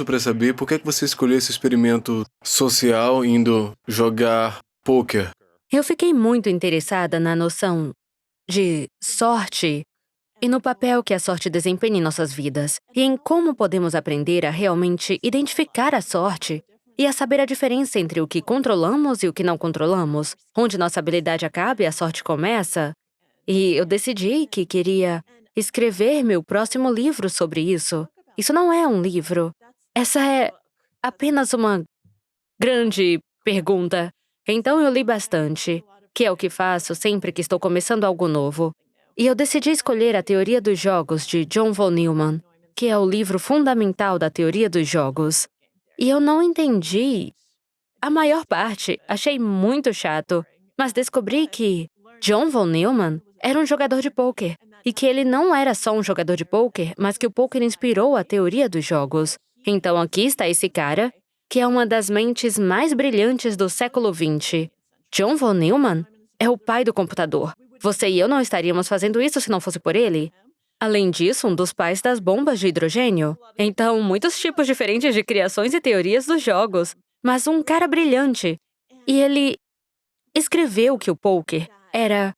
Para saber por que você escolheu esse experimento social indo jogar pôquer. Eu fiquei muito interessada na noção de sorte e no papel que a sorte desempenha em nossas vidas, e em como podemos aprender a realmente identificar a sorte e a saber a diferença entre o que controlamos e o que não controlamos, onde nossa habilidade acaba e a sorte começa. E eu decidi que queria escrever meu próximo livro sobre isso. Isso não é um livro. Essa é apenas uma grande pergunta. Então eu li bastante, que é o que faço sempre que estou começando algo novo. E eu decidi escolher a Teoria dos Jogos, de John von Neumann, que é o livro fundamental da teoria dos jogos. E eu não entendi a maior parte, achei muito chato, mas descobri que John von Neumann era um jogador de pôquer, e que ele não era só um jogador de pôquer, mas que o pôquer inspirou a teoria dos jogos. Então aqui está esse cara, que é uma das mentes mais brilhantes do século XX. John von Neumann é o pai do computador. Você e eu não estaríamos fazendo isso se não fosse por ele. Além disso, um dos pais das bombas de hidrogênio. Então, muitos tipos diferentes de criações e teorias dos jogos. Mas um cara brilhante. E ele escreveu que o pôquer era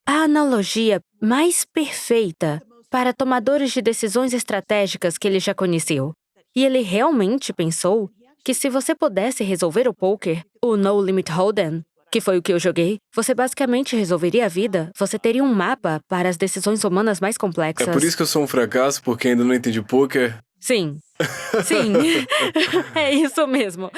a analogia mais perfeita para tomadores de decisões estratégicas que ele já conheceu. E ele realmente pensou que se você pudesse resolver o pôquer, o No Limit Hold'em, que foi o que eu joguei, você basicamente resolveria a vida. Você teria um mapa para as decisões humanas mais complexas. É por isso que eu sou um fracasso, porque ainda não entendi pôquer? Sim. Sim. É isso mesmo.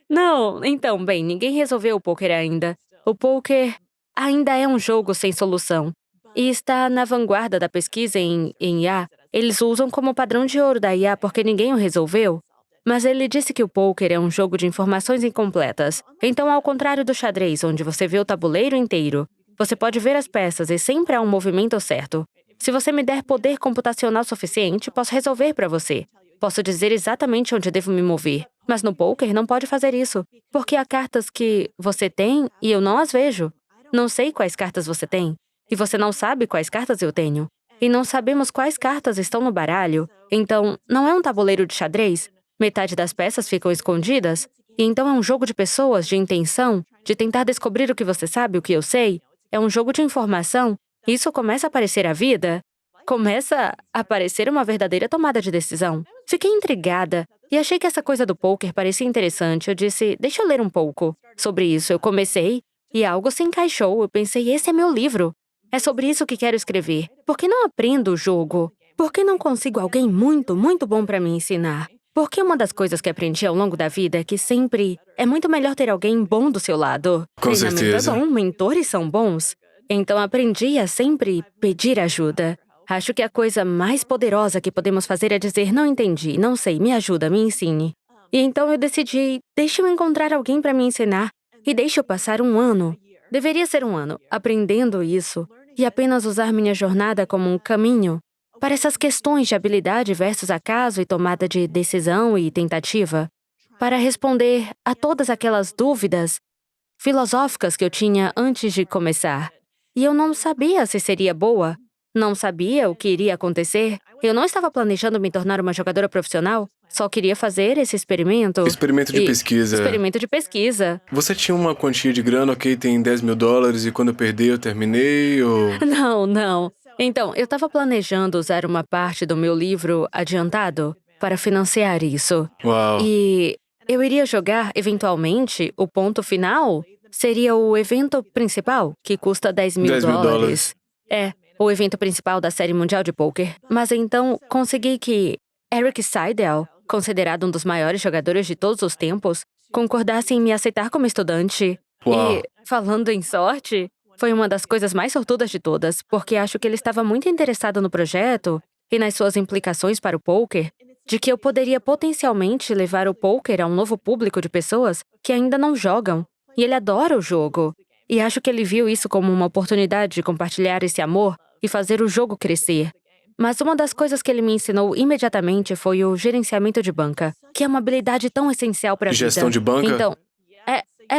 Não, então, bem, ninguém resolveu o pôquer ainda. O pôquer ainda é um jogo sem solução. E está na vanguarda da pesquisa em IA. Eles usam como padrão de ouro da IA porque ninguém o resolveu. Mas ele disse que o pôquer é um jogo de informações incompletas. Então, ao contrário do xadrez, onde você vê o tabuleiro inteiro, você pode ver as peças e sempre há um movimento certo. Se você me der poder computacional suficiente, posso resolver para você. Posso dizer exatamente onde devo me mover. Mas no pôquer não pode fazer isso, porque há cartas que você tem e eu não as vejo. Não sei quais cartas você tem, e você não sabe quais cartas eu tenho. E não sabemos quais cartas estão no baralho. Então, não é um tabuleiro de xadrez? Metade das peças ficam escondidas, e então é um jogo de pessoas, de intenção, de tentar descobrir o que você sabe, o que eu sei. É um jogo de informação. Isso começa a parecer a vida. Começa a parecer uma verdadeira tomada de decisão. Fiquei intrigada e achei que essa coisa do pôquer parecia interessante. Eu disse, deixa eu ler um pouco sobre isso. Eu comecei e algo se encaixou. Eu pensei, esse é meu livro. É sobre isso que quero escrever. Por que não aprendo o jogo? Por que não consigo alguém muito, muito bom para me ensinar? Porque uma das coisas que aprendi ao longo da vida é que sempre é muito melhor ter alguém bom do seu lado. Com Treinamento certeza. é bom, mentores são bons. Então aprendi a sempre pedir ajuda. Acho que a coisa mais poderosa que podemos fazer é dizer, não entendi, não sei, me ajuda, me ensine. E então eu decidi, deixa eu encontrar alguém para me ensinar e deixa eu passar um ano. Deveria ser um ano, aprendendo isso e apenas usar minha jornada como um caminho para essas questões de habilidade versus acaso e tomada de decisão e tentativa, para responder a todas aquelas dúvidas filosóficas que eu tinha antes de começar. E eu não sabia se seria boa, não sabia o que iria acontecer. Eu não estava planejando me tornar uma jogadora profissional, só queria fazer esse experimento. Experimento de pesquisa. Experimento de pesquisa. Você tinha uma quantia de grana, ok, tem $10.000, e quando eu perder eu terminei, ou... Não. Então, eu estava planejando usar uma parte do meu livro adiantado para financiar isso. Uau. E eu iria jogar, eventualmente, o ponto final seria o evento principal, que custa $10.000. É, o evento principal da série mundial de pôquer. Mas então, consegui que Eric Seidel, considerado um dos maiores jogadores de todos os tempos, concordasse em me aceitar como estudante. Uau. E, falando em sorte, foi uma das coisas mais sortudas de todas, porque acho que ele estava muito interessado no projeto e nas suas implicações para o pôquer, de que eu poderia potencialmente levar o pôquer a um novo público de pessoas que ainda não jogam. E ele adora o jogo. E acho que ele viu isso como uma oportunidade de compartilhar esse amor e fazer o jogo crescer. Mas uma das coisas que ele me ensinou imediatamente foi o gerenciamento de banca, que é uma habilidade tão essencial para a vida. Gestão de banca? Então,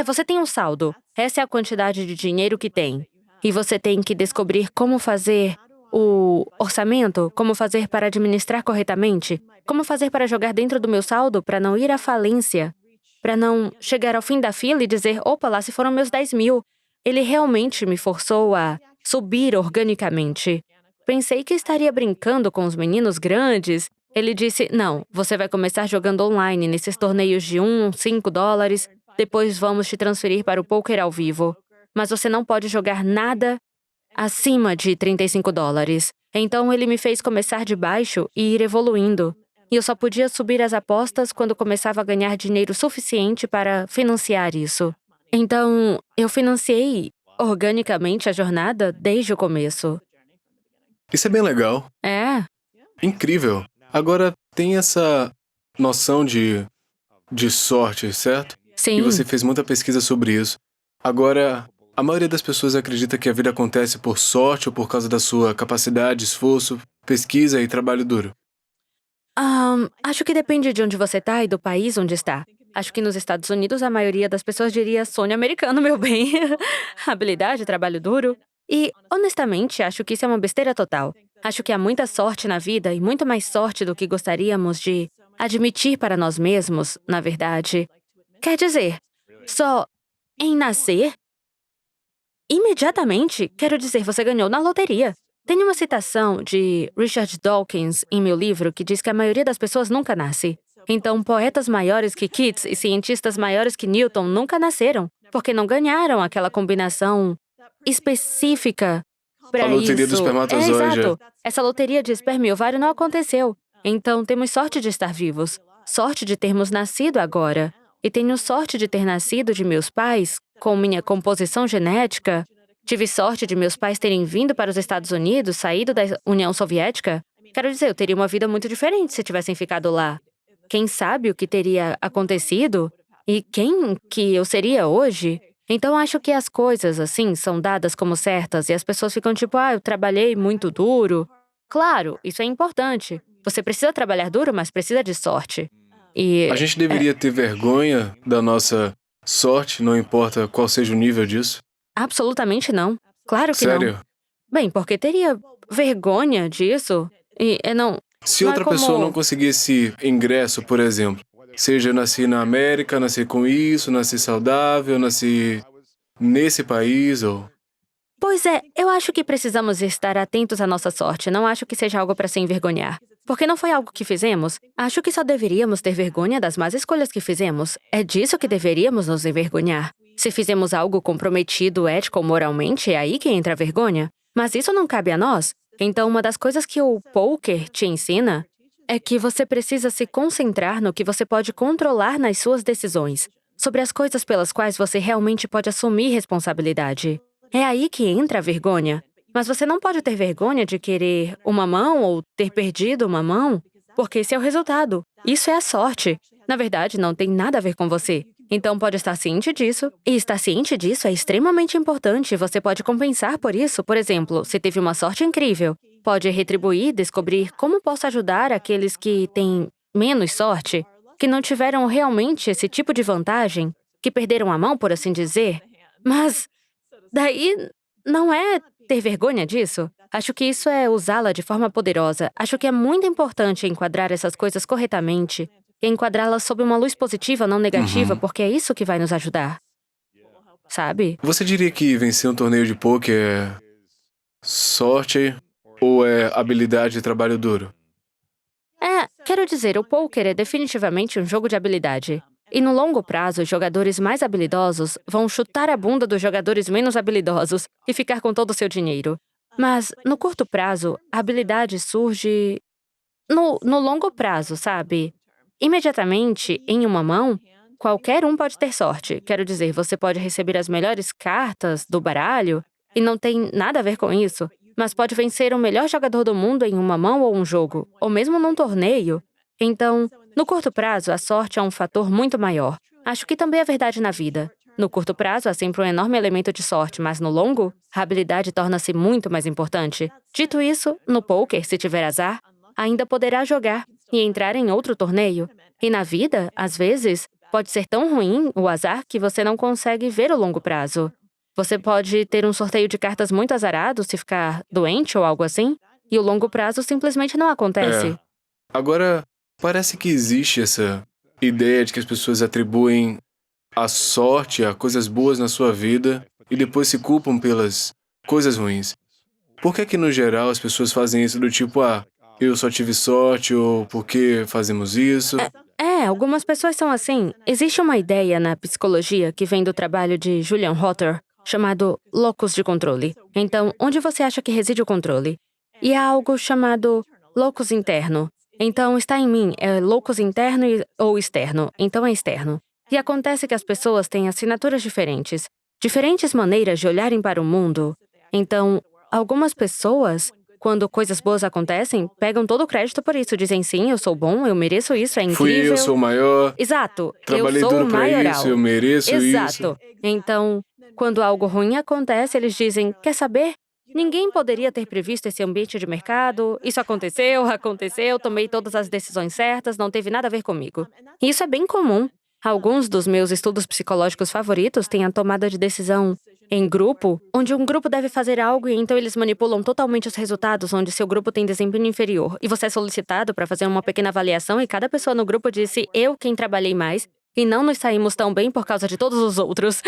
você tem um saldo. Essa é a quantidade de dinheiro que tem. E você tem que descobrir como fazer o orçamento, como fazer para administrar corretamente, como fazer para jogar dentro do meu saldo para não ir à falência, para não chegar ao fim da fila e dizer, opa, lá se foram meus 10.000. Ele realmente me forçou a subir organicamente. Pensei que estaria brincando com os meninos grandes. Ele disse, não, você vai começar jogando online nesses torneios de $5, depois vamos te transferir para o poker ao vivo. Mas você não pode jogar nada acima de $35. Então ele me fez começar de baixo e ir evoluindo. E eu só podia subir as apostas quando começava a ganhar dinheiro suficiente para financiar isso. Então, eu financiei organicamente a jornada desde o começo. Isso é bem legal. É, Incrível. Agora, tem essa noção de sorte, certo? E sim. você fez muita pesquisa sobre isso. Agora, a maioria das pessoas acredita que a vida acontece por sorte ou por causa da sua capacidade, esforço, pesquisa e trabalho duro. Acho que depende de onde você está e do país onde está. Acho que nos Estados Unidos a maioria das pessoas diria sonho americano, meu bem. Habilidade, trabalho duro. E, honestamente, acho que isso é uma besteira total. Acho que há muita sorte na vida e muito mais sorte do que gostaríamos de admitir para nós mesmos, na verdade. Quer dizer, só em nascer, imediatamente, quero dizer, você ganhou na loteria. Tem uma citação de Richard Dawkins em meu livro que diz que a maioria das pessoas nunca nasce. Então, poetas maiores que Keats e cientistas maiores que Newton nunca nasceram, porque não ganharam aquela combinação específica A para loteria do isso. espermatozoide. Exato. Essa loteria de esperma e ovário não aconteceu. Então, temos sorte de estar vivos, sorte de termos nascido agora. E tenho sorte de ter nascido de meus pais, com minha composição genética. Tive sorte de meus pais terem vindo para os Estados Unidos, saído da União Soviética. Quero dizer, eu teria uma vida muito diferente se tivessem ficado lá. Quem sabe o que teria acontecido e quem que eu seria hoje? Então, acho que as coisas, assim, são dadas como certas e as pessoas ficam tipo, eu trabalhei muito duro. Claro, isso é importante. Você precisa trabalhar duro, mas precisa de sorte. E A gente deveria ter vergonha da nossa sorte, não importa qual seja o nível disso? absolutamente não. Claro que não. Sério? Bem, porque teria vergonha disso? E não. Se Não é outra pessoa como- não conseguisse ingresso, por exemplo, seja eu nasci na América, nasci com isso, nasci saudável, nasci nesse país, ou... Pois é, eu acho que precisamos estar atentos à nossa sorte. Não acho que seja algo para se envergonhar. Porque não foi algo que fizemos. Acho que só deveríamos ter vergonha das más escolhas que fizemos. É disso que deveríamos nos envergonhar. Se fizemos algo comprometido ético ou moralmente, é aí que entra a vergonha. Mas isso não cabe a nós. Então, uma das coisas que o poker te ensina é que você precisa se concentrar no que você pode controlar nas suas decisões, sobre as coisas pelas quais você realmente pode assumir responsabilidade. É aí que entra a vergonha. Mas você não pode ter vergonha de querer uma mão ou ter perdido uma mão, porque esse é o resultado. Isso é a sorte. Na verdade, não tem nada a ver com você. Então, pode estar ciente disso. E estar ciente disso é extremamente importante. Você pode compensar por isso. Por exemplo, se teve uma sorte incrível, pode retribuir, descobrir como posso ajudar aqueles que têm menos sorte, que não tiveram realmente esse tipo de vantagem, que perderam a mão, por assim dizer. Mas daí não é ter vergonha disso. Acho que isso é usá-la de forma poderosa. Acho que é muito importante enquadrar essas coisas corretamente e enquadrá-las sob uma luz positiva, não negativa, porque é isso que vai nos ajudar. Sabe? Você diria que vencer um torneio de pôquer é sorte ou é habilidade e trabalho duro? Quero dizer, o poker é definitivamente um jogo de habilidade. E no longo prazo, os jogadores mais habilidosos vão chutar a bunda dos jogadores menos habilidosos e ficar com todo o seu dinheiro. Mas, no curto prazo, a habilidade surge no longo prazo, sabe? Imediatamente, em uma mão, qualquer um pode ter sorte. Quero dizer, você pode receber as melhores cartas do baralho e não tem nada a ver com isso, mas pode vencer o melhor jogador do mundo em uma mão ou um jogo, ou mesmo num torneio. Então, no curto prazo, a sorte é um fator muito maior. Acho que também é verdade na vida. No curto prazo, há sempre um enorme elemento de sorte, mas no longo, a habilidade torna-se muito mais importante. Dito isso, no poker, se tiver azar, ainda poderá jogar e entrar em outro torneio. E na vida, às vezes, pode ser tão ruim o azar que você não consegue ver o longo prazo. Você pode ter um sorteio de cartas muito azarado se ficar doente ou algo assim, e o longo prazo simplesmente não É. acontece. Agora, parece que existe essa ideia de que as pessoas atribuem a sorte a coisas boas na sua vida e depois se culpam pelas coisas ruins. Por que no geral as pessoas fazem isso do tipo, eu só tive sorte ou por que fazemos isso? Algumas pessoas são assim. Existe uma ideia na psicologia que vem do trabalho de Julian Rotter, chamado locus de controle. Então, onde você acha que reside o controle? E há algo chamado locus interno. Então, está em mim, é locus interno ou externo. Então, é externo. E acontece que as pessoas têm assinaturas diferentes, diferentes maneiras de olharem para o mundo. Então, algumas pessoas, quando coisas boas acontecem, pegam todo o crédito por isso. Dizem, sim, eu sou bom, eu mereço isso, é Fui eu, incrível. sou o maior, Exato, eu trabalhei sou o duro pra isso, maioral. eu mereço isso. Exato. Então, quando algo ruim acontece, eles dizem, quer saber? Ninguém poderia ter previsto esse ambiente de mercado. Isso aconteceu, tomei todas as decisões certas, não teve nada a ver comigo. E isso é bem comum. Alguns dos meus estudos psicológicos favoritos têm a tomada de decisão em grupo, onde um grupo deve fazer algo e então eles manipulam totalmente os resultados, onde seu grupo tem desempenho inferior. E você é solicitado para fazer uma pequena avaliação e cada pessoa no grupo disse, eu quem trabalhei mais, e não nos saímos tão bem por causa de todos os outros.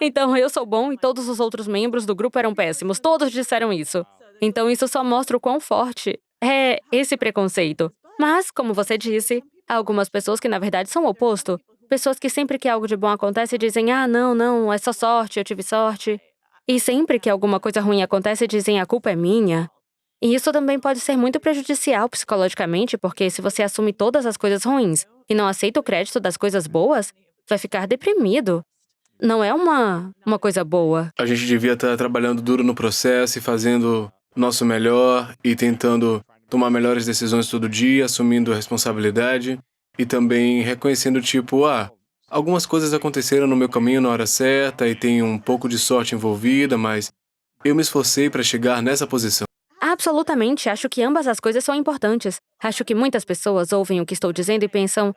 Então, eu sou bom e todos os outros membros do grupo eram péssimos. Todos disseram isso. Então, isso só mostra o quão forte é esse preconceito. Mas, como você disse, há algumas pessoas que, na verdade, são o oposto. Pessoas que sempre que algo de bom acontece dizem, não, é só sorte, eu tive sorte. E sempre que alguma coisa ruim acontece, dizem, a culpa é minha. E isso também pode ser muito prejudicial psicologicamente, porque se você assume todas as coisas ruins e não aceita o crédito das coisas boas, vai ficar deprimido. Não é uma coisa boa. A gente devia estar trabalhando duro no processo e fazendo o nosso melhor e tentando tomar melhores decisões todo dia, assumindo a responsabilidade e também reconhecendo, tipo, algumas coisas aconteceram no meu caminho na hora certa e tem um pouco de sorte envolvida, mas eu me esforcei para chegar nessa posição. Absolutamente, acho que ambas as coisas são importantes. Acho que muitas pessoas ouvem o que estou dizendo e pensam,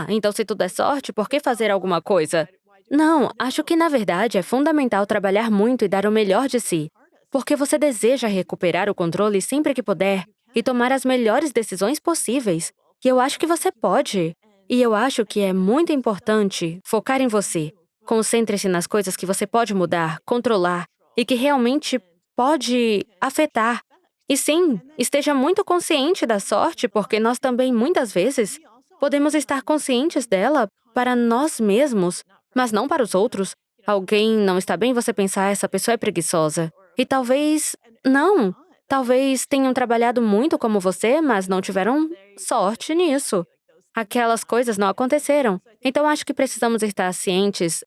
então se tudo é sorte, por que fazer alguma coisa? Não, acho que na verdade é fundamental trabalhar muito e dar o melhor de si. Porque você deseja recuperar o controle sempre que puder e tomar as melhores decisões possíveis. E eu acho que você pode. E eu acho que é muito importante focar em você. Concentre-se nas coisas que você pode mudar, controlar e que realmente pode afetar. E sim, esteja muito consciente da sorte, porque nós também, muitas vezes, podemos estar conscientes dela para nós mesmos, mas não para os outros. Alguém não está bem, você pensar, essa pessoa é preguiçosa. E talvez, não. Talvez tenham trabalhado muito como você, mas não tiveram sorte nisso. Aquelas coisas não aconteceram. Então, acho que precisamos estar cientes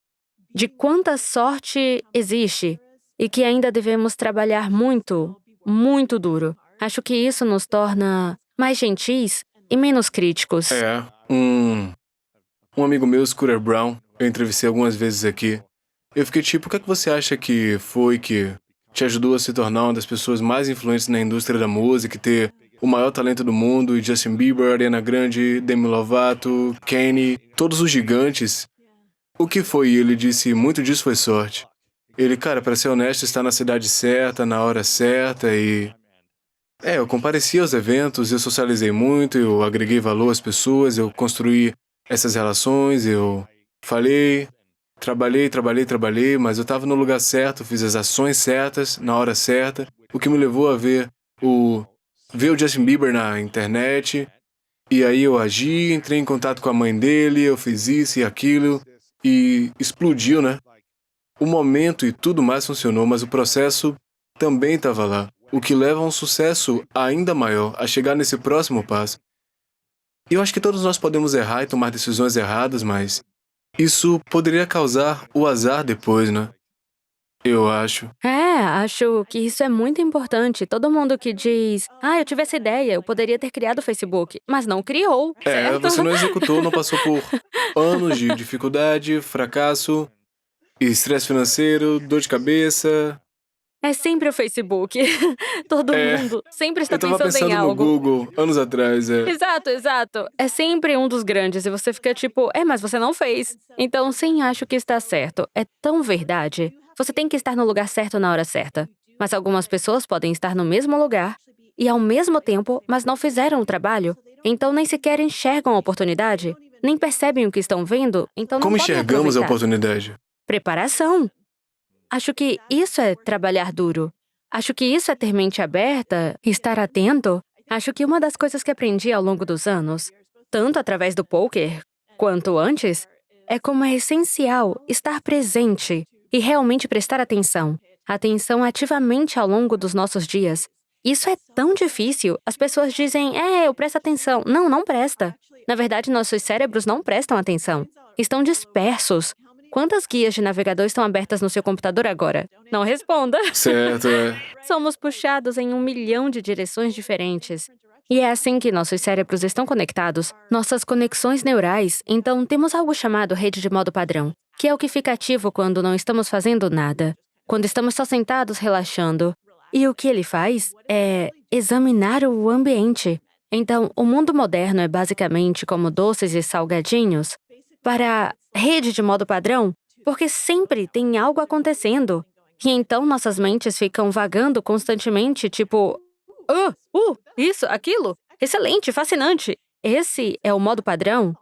de quanta sorte existe e que ainda devemos trabalhar muito, muito duro. Acho que isso nos torna mais gentis e menos críticos. Um amigo meu, Scooter Brown, eu entrevistei algumas vezes aqui. Eu fiquei tipo, o que é que você acha que foi que te ajudou a se tornar uma das pessoas mais influentes na indústria da música e ter o maior talento do mundo, e Justin Bieber, Ariana Grande, Demi Lovato, Kanye, todos os gigantes? O que foi? E ele disse, muito disso foi sorte. Ele, cara, pra ser honesto, está na cidade certa, na hora certa e... eu compareci aos eventos, eu socializei muito, eu agreguei valor às pessoas, eu construí essas relações, eu falei, trabalhei, mas eu estava no lugar certo, fiz as ações certas, na hora certa, o que me levou a ver o Justin Bieber na internet, e aí eu agi, entrei em contato com a mãe dele, eu fiz isso e aquilo, e explodiu, né? O momento e tudo mais funcionou, mas o processo também estava lá, o que leva a um sucesso ainda maior, a chegar nesse próximo passo. E eu acho que todos nós podemos errar e tomar decisões erradas, mas isso poderia causar o azar depois, né? Eu acho. Acho que isso é muito importante. Todo mundo que diz, eu tive essa ideia, eu poderia ter criado o Facebook, mas não criou, certo? Você não executou, não passou por anos de dificuldade, fracasso, estresse financeiro, dor de cabeça. É sempre o Facebook. Todo mundo sempre está Eu tava pensando em pensando no algo. Google, anos atrás, Exato. É sempre um dos grandes e você fica tipo, mas você não fez. Então, sim, acho que está certo. É tão verdade. Você tem que estar no lugar certo na hora certa. Mas algumas pessoas podem estar no mesmo lugar e ao mesmo tempo, mas não fizeram o trabalho, então nem sequer enxergam a oportunidade, nem percebem o que estão vendo, então não Como podem enxergamos a aproveitar. oportunidade? Preparação. Acho que isso é trabalhar duro. Acho que isso é ter mente aberta, estar atento. Acho que uma das coisas que aprendi ao longo dos anos, tanto através do poker quanto antes, é como é essencial estar presente e realmente prestar atenção. Atenção ativamente ao longo dos nossos dias. Isso é tão difícil. As pessoas dizem, eu presto atenção. Não, não presta. Na verdade, nossos cérebros não prestam atenção. Estão dispersos. Quantas guias de navegador estão abertas no seu computador agora? Não responda. Certo, Somos puxados em 1 milhão de direções diferentes. E é assim que nossos cérebros estão conectados, nossas conexões neurais. Então, temos algo chamado rede de modo padrão, que é o que fica ativo quando não estamos fazendo nada, quando estamos só sentados relaxando. E o que ele faz é examinar o ambiente. Então, o mundo moderno é basicamente como doces e salgadinhos para a rede de modo padrão, porque sempre tem algo acontecendo. E então nossas mentes ficam vagando constantemente, tipo, isso, aquilo, excelente, fascinante. Esse é o modo padrão.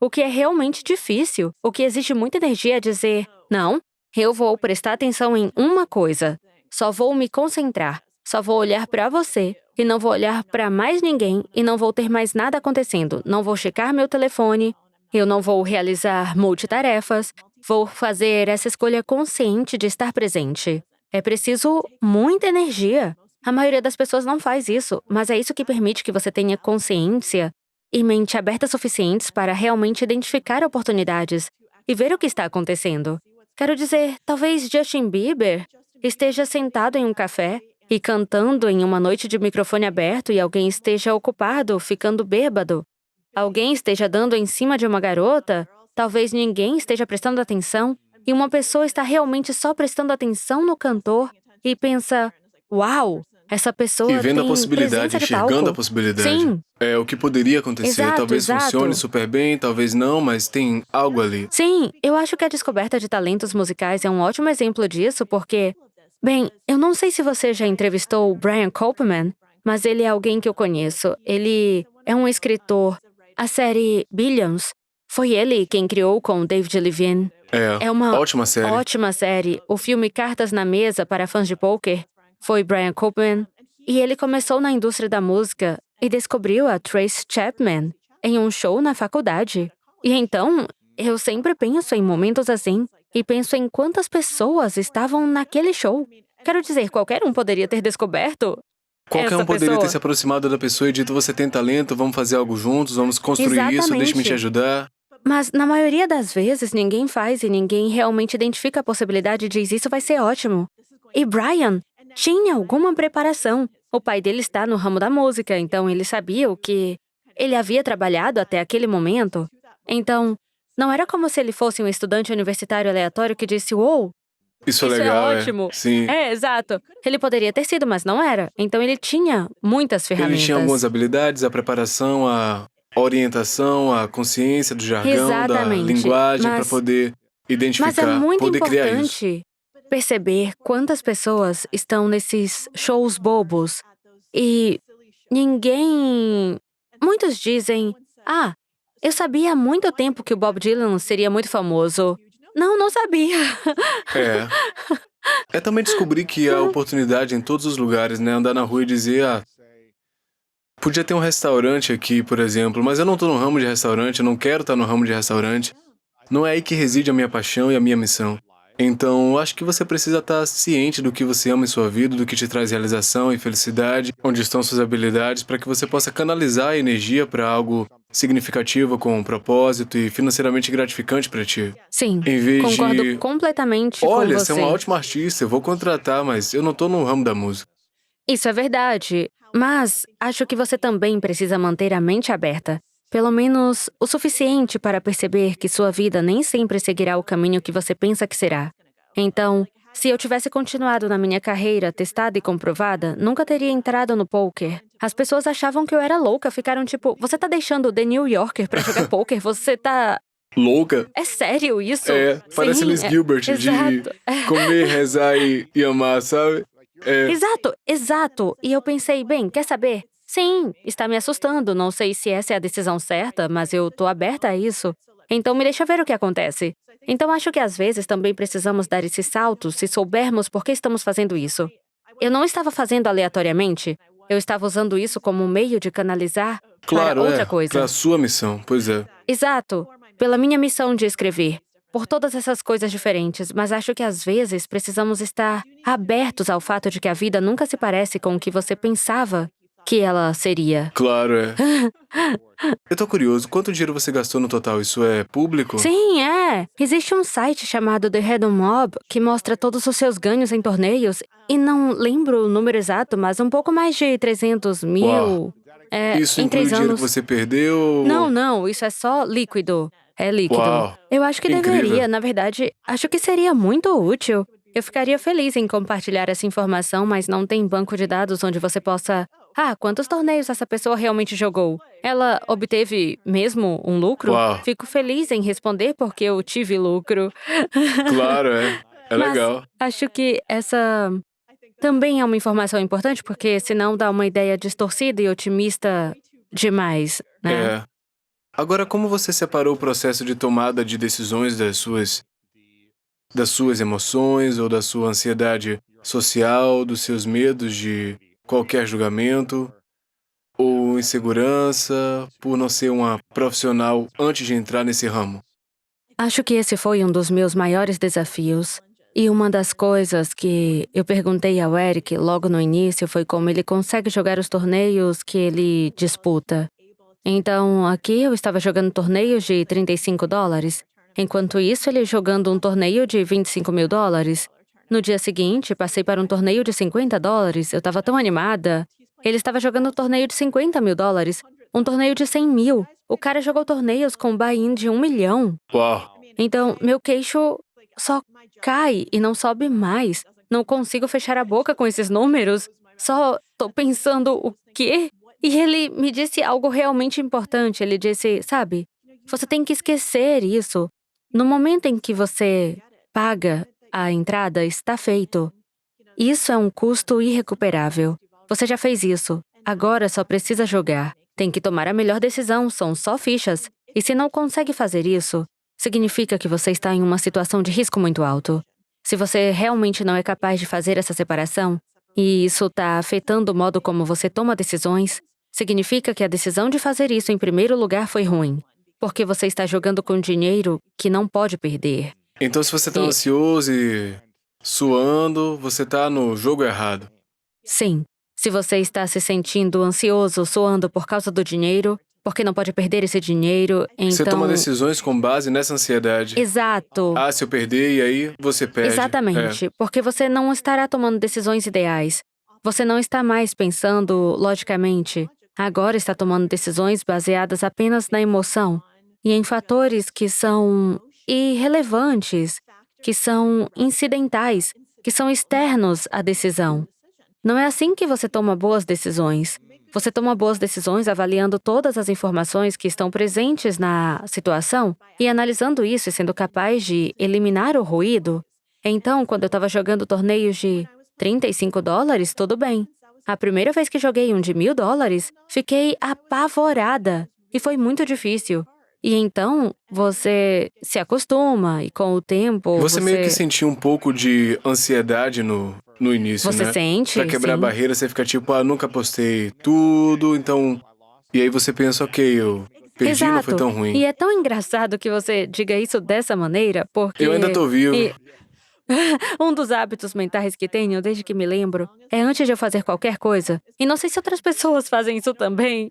O que é realmente difícil, o que exige muita energia é dizer, não, eu vou prestar atenção em uma coisa, só vou me concentrar, só vou olhar para você, e não vou olhar para mais ninguém, e não vou ter mais nada acontecendo, não vou checar meu telefone, eu não vou realizar multitarefas, vou fazer essa escolha consciente de estar presente. É preciso muita energia. A maioria das pessoas não faz isso, mas é isso que permite que você tenha consciência e mente aberta suficientes para realmente identificar oportunidades e ver o que está acontecendo. Quero dizer, talvez Justin Bieber esteja sentado em um café e cantando em uma noite de microfone aberto e alguém esteja ocupado, ficando bêbado. Alguém esteja dando em cima de uma garota, talvez ninguém esteja prestando atenção, e uma pessoa está realmente só prestando atenção no cantor e pensa, uau, essa pessoa E vendo a tem possibilidade, presença de enxergando a palco. possibilidade. Sim, É o que poderia acontecer, exato, talvez funcione exato. super bem, talvez não, mas tem algo ali. Sim, eu acho que a descoberta de talentos musicais é um ótimo exemplo disso, porque, bem, eu não sei se você já entrevistou o Brian Koppman, mas ele é alguém que eu conheço. Ele é um escritor. A série Billions, foi ele quem criou com David Levine. É uma Ótima série. ótima série. O filme Cartas na Mesa para fãs de poker foi Brian Koppman. E ele começou na indústria da música e descobriu a Trace Chapman em um show na faculdade. E então, eu sempre penso em momentos assim e penso em quantas pessoas estavam naquele show. Quero dizer, qualquer um poderia ter descoberto Qualquer essa um poderia ter pessoa. se aproximado da pessoa e dito, você tem talento, vamos fazer algo juntos, vamos construir isso, deixe-me te Exatamente. ajudar. Mas, na maioria das vezes, ninguém faz e ninguém realmente identifica a possibilidade e diz, isso vai ser ótimo. E Brian tinha alguma preparação. O pai dele está no ramo da música, então ele sabia o que ele havia trabalhado até aquele momento. Então, não era como se ele fosse um estudante universitário aleatório que disse, uou, Isso é isso legal, é ótimo. Sim. Exato. Ele poderia ter sido, mas não era. Então, ele tinha muitas Ele ferramentas. tinha algumas habilidades, a preparação, a orientação, a consciência do jargão, da Exatamente. linguagem para Mas- poder identificar, Mas é muito poder criar isso. importante perceber quantas pessoas estão nesses shows bobos e ninguém... Muitos dizem, eu sabia há muito tempo que o Bob Dylan seria muito famoso. Não, não sabia. É também descobrir que há oportunidade em todos os lugares, né? Andar na rua e dizer, podia ter um restaurante aqui, por exemplo, mas eu não tô no ramo de restaurante, eu não quero estar no ramo de restaurante. Não é aí que reside a minha paixão e a minha missão. Então, acho que você precisa estar ciente do que você ama em sua vida, do que te traz realização e felicidade, onde estão suas habilidades, para que você possa canalizar a energia para algo significativo, com um propósito e financeiramente gratificante para ti. Sim, Em vez concordo de, completamente olha, com você é você. uma ótima artista, eu vou contratar, mas eu não tô no ramo da música. Isso é verdade, mas acho que você também precisa manter a mente aberta. Pelo menos o suficiente para perceber que sua vida nem sempre seguirá o caminho que você pensa que será. Então, se eu tivesse continuado na minha carreira testada e comprovada, nunca teria entrado no poker. As pessoas achavam que eu era louca, ficaram tipo, você tá deixando o The New Yorker pra jogar poker? Você tá... louca. É sério isso? Parece Sim, Liz Gilbert de exato. comer, rezar e amar, sabe? Exato, exato. E eu pensei, bem, quer saber? Sim, está me assustando. Não sei se essa é a decisão certa, mas eu tô aberta a isso. Então me deixa ver o que acontece. Então acho que às vezes também precisamos dar esse salto se soubermos por que estamos fazendo isso. Eu não estava fazendo aleatoriamente. Eu estava usando isso como um meio de canalizar para Claro, outra pra coisa. sua missão, pois é. Exato, pela minha missão de escrever, por todas essas coisas diferentes, mas acho que às vezes precisamos estar abertos ao fato de que a vida nunca se parece com o que você pensava que ela seria. Claro, Eu tô curioso, quanto dinheiro você gastou no total? Isso é público? Sim, é. Existe um site chamado The Hedon Mob que mostra todos os seus ganhos em torneios e não lembro o número exato, mas um pouco mais de 300 Uau. mil Isso em inclui o 3 dinheiro que anos. você perdeu? Não, não, isso é só líquido. É líquido. Uau. Eu acho que Incrível. deveria, na verdade, acho que seria muito útil. Eu ficaria feliz em compartilhar essa informação, mas não tem banco de dados onde você possa. Quantos torneios essa pessoa realmente jogou? Ela obteve mesmo um lucro? Uau. Fico feliz em responder porque eu tive lucro. Claro, É Mas legal. acho que essa também é uma informação importante, porque senão dá uma ideia distorcida e otimista demais, né? É. Agora, como você separou o processo de tomada de decisões das suas emoções ou da sua ansiedade social, dos seus medos de qualquer julgamento ou insegurança por não ser uma profissional antes de entrar nesse ramo? Acho que esse foi um dos meus maiores desafios. E uma das coisas que eu perguntei ao Eric logo no início foi como ele consegue jogar os torneios que ele disputa. Então, aqui eu estava jogando torneios de $35. Enquanto isso, ele jogando um torneio de $25.000. No dia seguinte, passei para um torneio de $50. Eu estava tão animada. Ele estava jogando um torneio de $50.000. Um torneio de 100 mil. O cara jogou torneios com buy-in de 1 milhão. Uau. Então, meu queixo só cai e não sobe mais. Não consigo fechar a boca com esses números. Só tô pensando o quê? E ele me disse algo realmente importante. Ele disse, sabe, você tem que esquecer isso. No momento em que você paga a entrada, está feito. Isso é um custo irrecuperável. Você já fez isso. Agora só precisa jogar. Tem que tomar a melhor decisão, são só fichas. E se não consegue fazer isso, significa que você está em uma situação de risco muito alto. Se você realmente não é capaz de fazer essa separação, e isso está afetando o modo como você toma decisões, significa que a decisão de fazer isso em primeiro lugar foi ruim, porque você está jogando com dinheiro que não pode perder. Então, se você tá E, ansioso e suando, você tá no jogo errado. sim, se você está se sentindo ansioso, suando por causa do dinheiro, porque não pode perder esse dinheiro, Você toma então... decisões com base nessa ansiedade. Exato. Se eu perder, e aí você perde. Exatamente, porque você não estará tomando decisões ideais. Você não está mais pensando logicamente. Agora está tomando decisões baseadas apenas na emoção e em fatores que são irrelevantes, que são incidentais, que são externos à decisão. Não é assim que você toma boas decisões. Você toma boas decisões avaliando todas as informações que estão presentes na situação e analisando isso e sendo capaz de eliminar o ruído. Então, quando eu estava jogando torneios de $35, tudo bem. A primeira vez que joguei um de $1.000, fiquei apavorada e foi muito difícil. E então, você se acostuma e com o tempo Você meio que sentiu um pouco de ansiedade no início, Você né? sente, Pra quebrar a sim. barreira, você fica tipo, nunca postei tudo, então... E aí você pensa, ok, eu perdi, não foi Exato. tão ruim. E é tão engraçado que você diga isso dessa maneira, porque... Eu ainda tô vivo. e- Um dos hábitos mentais que tenho, desde que me lembro, é antes de eu fazer qualquer coisa. E não sei se outras pessoas fazem isso também.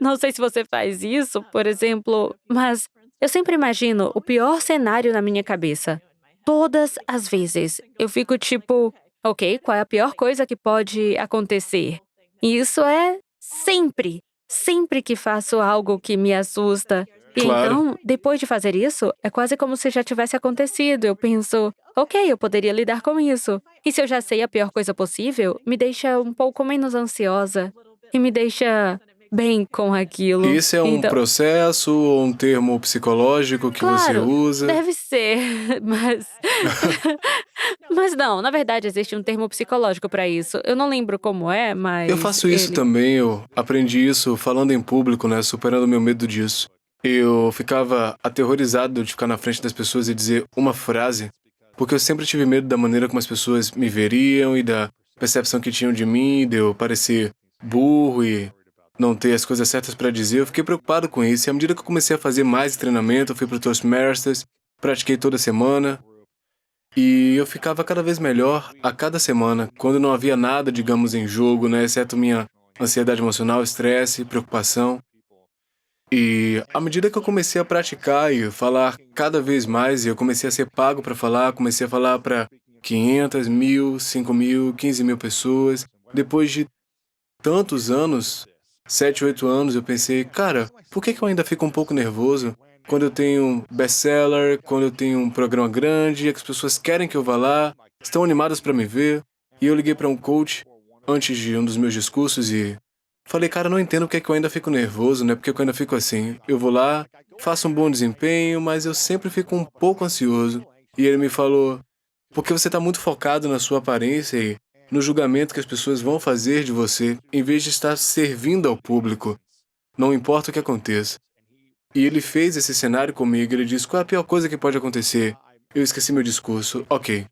Não sei se você faz isso, por exemplo, mas eu sempre imagino o pior cenário na minha cabeça. Todas as vezes. Eu fico tipo, ok, qual é a pior coisa que pode acontecer? E isso é sempre. Sempre que faço algo que me assusta. E Claro. então, depois de fazer isso, é quase como se já tivesse acontecido. Eu penso, ok, eu poderia lidar com isso. E se eu já sei a pior coisa possível, me deixa um pouco menos ansiosa. E me deixa bem com aquilo. Isso é um Então, processo ou um termo psicológico que você claro, usa? deve ser, mas mas não, na verdade existe um termo psicológico para isso. Eu não lembro como é, Eu mas faço isso ele também, eu aprendi isso falando em público, né, superando meu medo disso. Eu ficava aterrorizado de ficar na frente das pessoas e dizer uma frase, porque eu sempre tive medo da maneira como as pessoas me veriam e da percepção que tinham de mim, de eu parecer burro e não ter as coisas certas para dizer. Eu fiquei preocupado com isso e à medida que eu comecei a fazer mais treinamento, eu fui para o Toastmasters, pratiquei toda semana. E eu ficava cada vez melhor a cada semana, quando não havia nada, digamos, em jogo, né, exceto minha ansiedade emocional, estresse, preocupação. E à medida que eu comecei a praticar e falar cada vez mais, e eu comecei a ser pago para falar, comecei a falar para 500, 1.000, 5.000, 15.000 pessoas. Depois de tantos anos, 7, 8 anos, eu pensei, cara, por que que eu ainda fico um pouco nervoso quando eu tenho um best-seller, quando eu tenho um programa grande, que as pessoas querem que eu vá lá, estão animadas para me ver? E eu liguei para um coach antes de um dos meus discursos e falei, cara, não entendo porque que eu ainda fico nervoso, né? Porque que eu ainda fico assim. Eu vou lá, faço um bom desempenho, mas eu sempre fico um pouco ansioso. E ele me falou, porque você está muito focado na sua aparência e no julgamento que as pessoas vão fazer de você, em vez de estar servindo ao público. Não importa o que aconteça. E ele fez esse cenário comigo, ele disse, qual é a pior coisa que pode acontecer? Eu esqueci meu discurso, ok.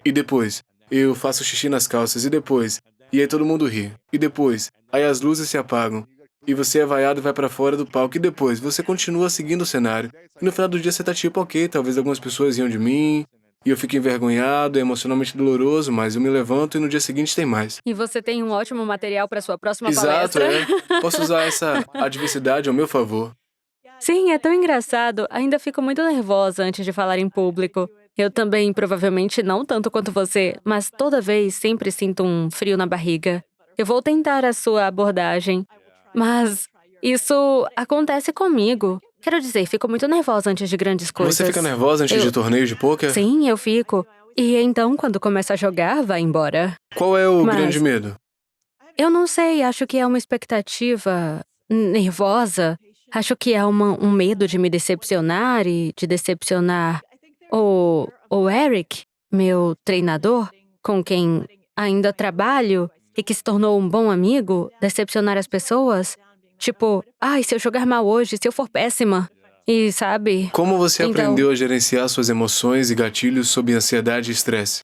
E depois, eu faço xixi nas calças, e depois, e aí todo mundo ri. E depois, aí as luzes se apagam. E você é vaiado e vai pra fora do palco. E depois, você continua seguindo o cenário. E no final do dia você tá tipo, ok, talvez algumas pessoas riam de mim, e eu fico envergonhado, é emocionalmente doloroso, mas eu me levanto e no dia seguinte tem mais. e você tem um ótimo material para sua próxima Exato, palestra. é. Posso usar essa adversidade ao meu favor. Sim, é tão engraçado. Ainda fico muito nervosa antes de falar em público. Eu também, provavelmente não tanto quanto você, mas toda vez sempre sinto um frio na barriga. Eu vou tentar a sua abordagem, mas isso acontece comigo. Quero dizer, fico muito nervosa antes de grandes Você fica coisas. nervosa antes de Eu, torneio de pôquer? sim, eu fico. E então, quando começo a jogar, vai embora. Qual é o grande Mas medo? eu não sei, acho que é uma expectativa nervosa. Acho que é um medo de me decepcionar e de decepcionar o Eric, meu treinador, com quem ainda trabalho e que se tornou um bom amigo, decepcionar as pessoas. Tipo, ai, se eu jogar mal hoje, se eu for péssima. E sabe? Como você Então, aprendeu a gerenciar suas emoções e gatilhos sob ansiedade e estresse?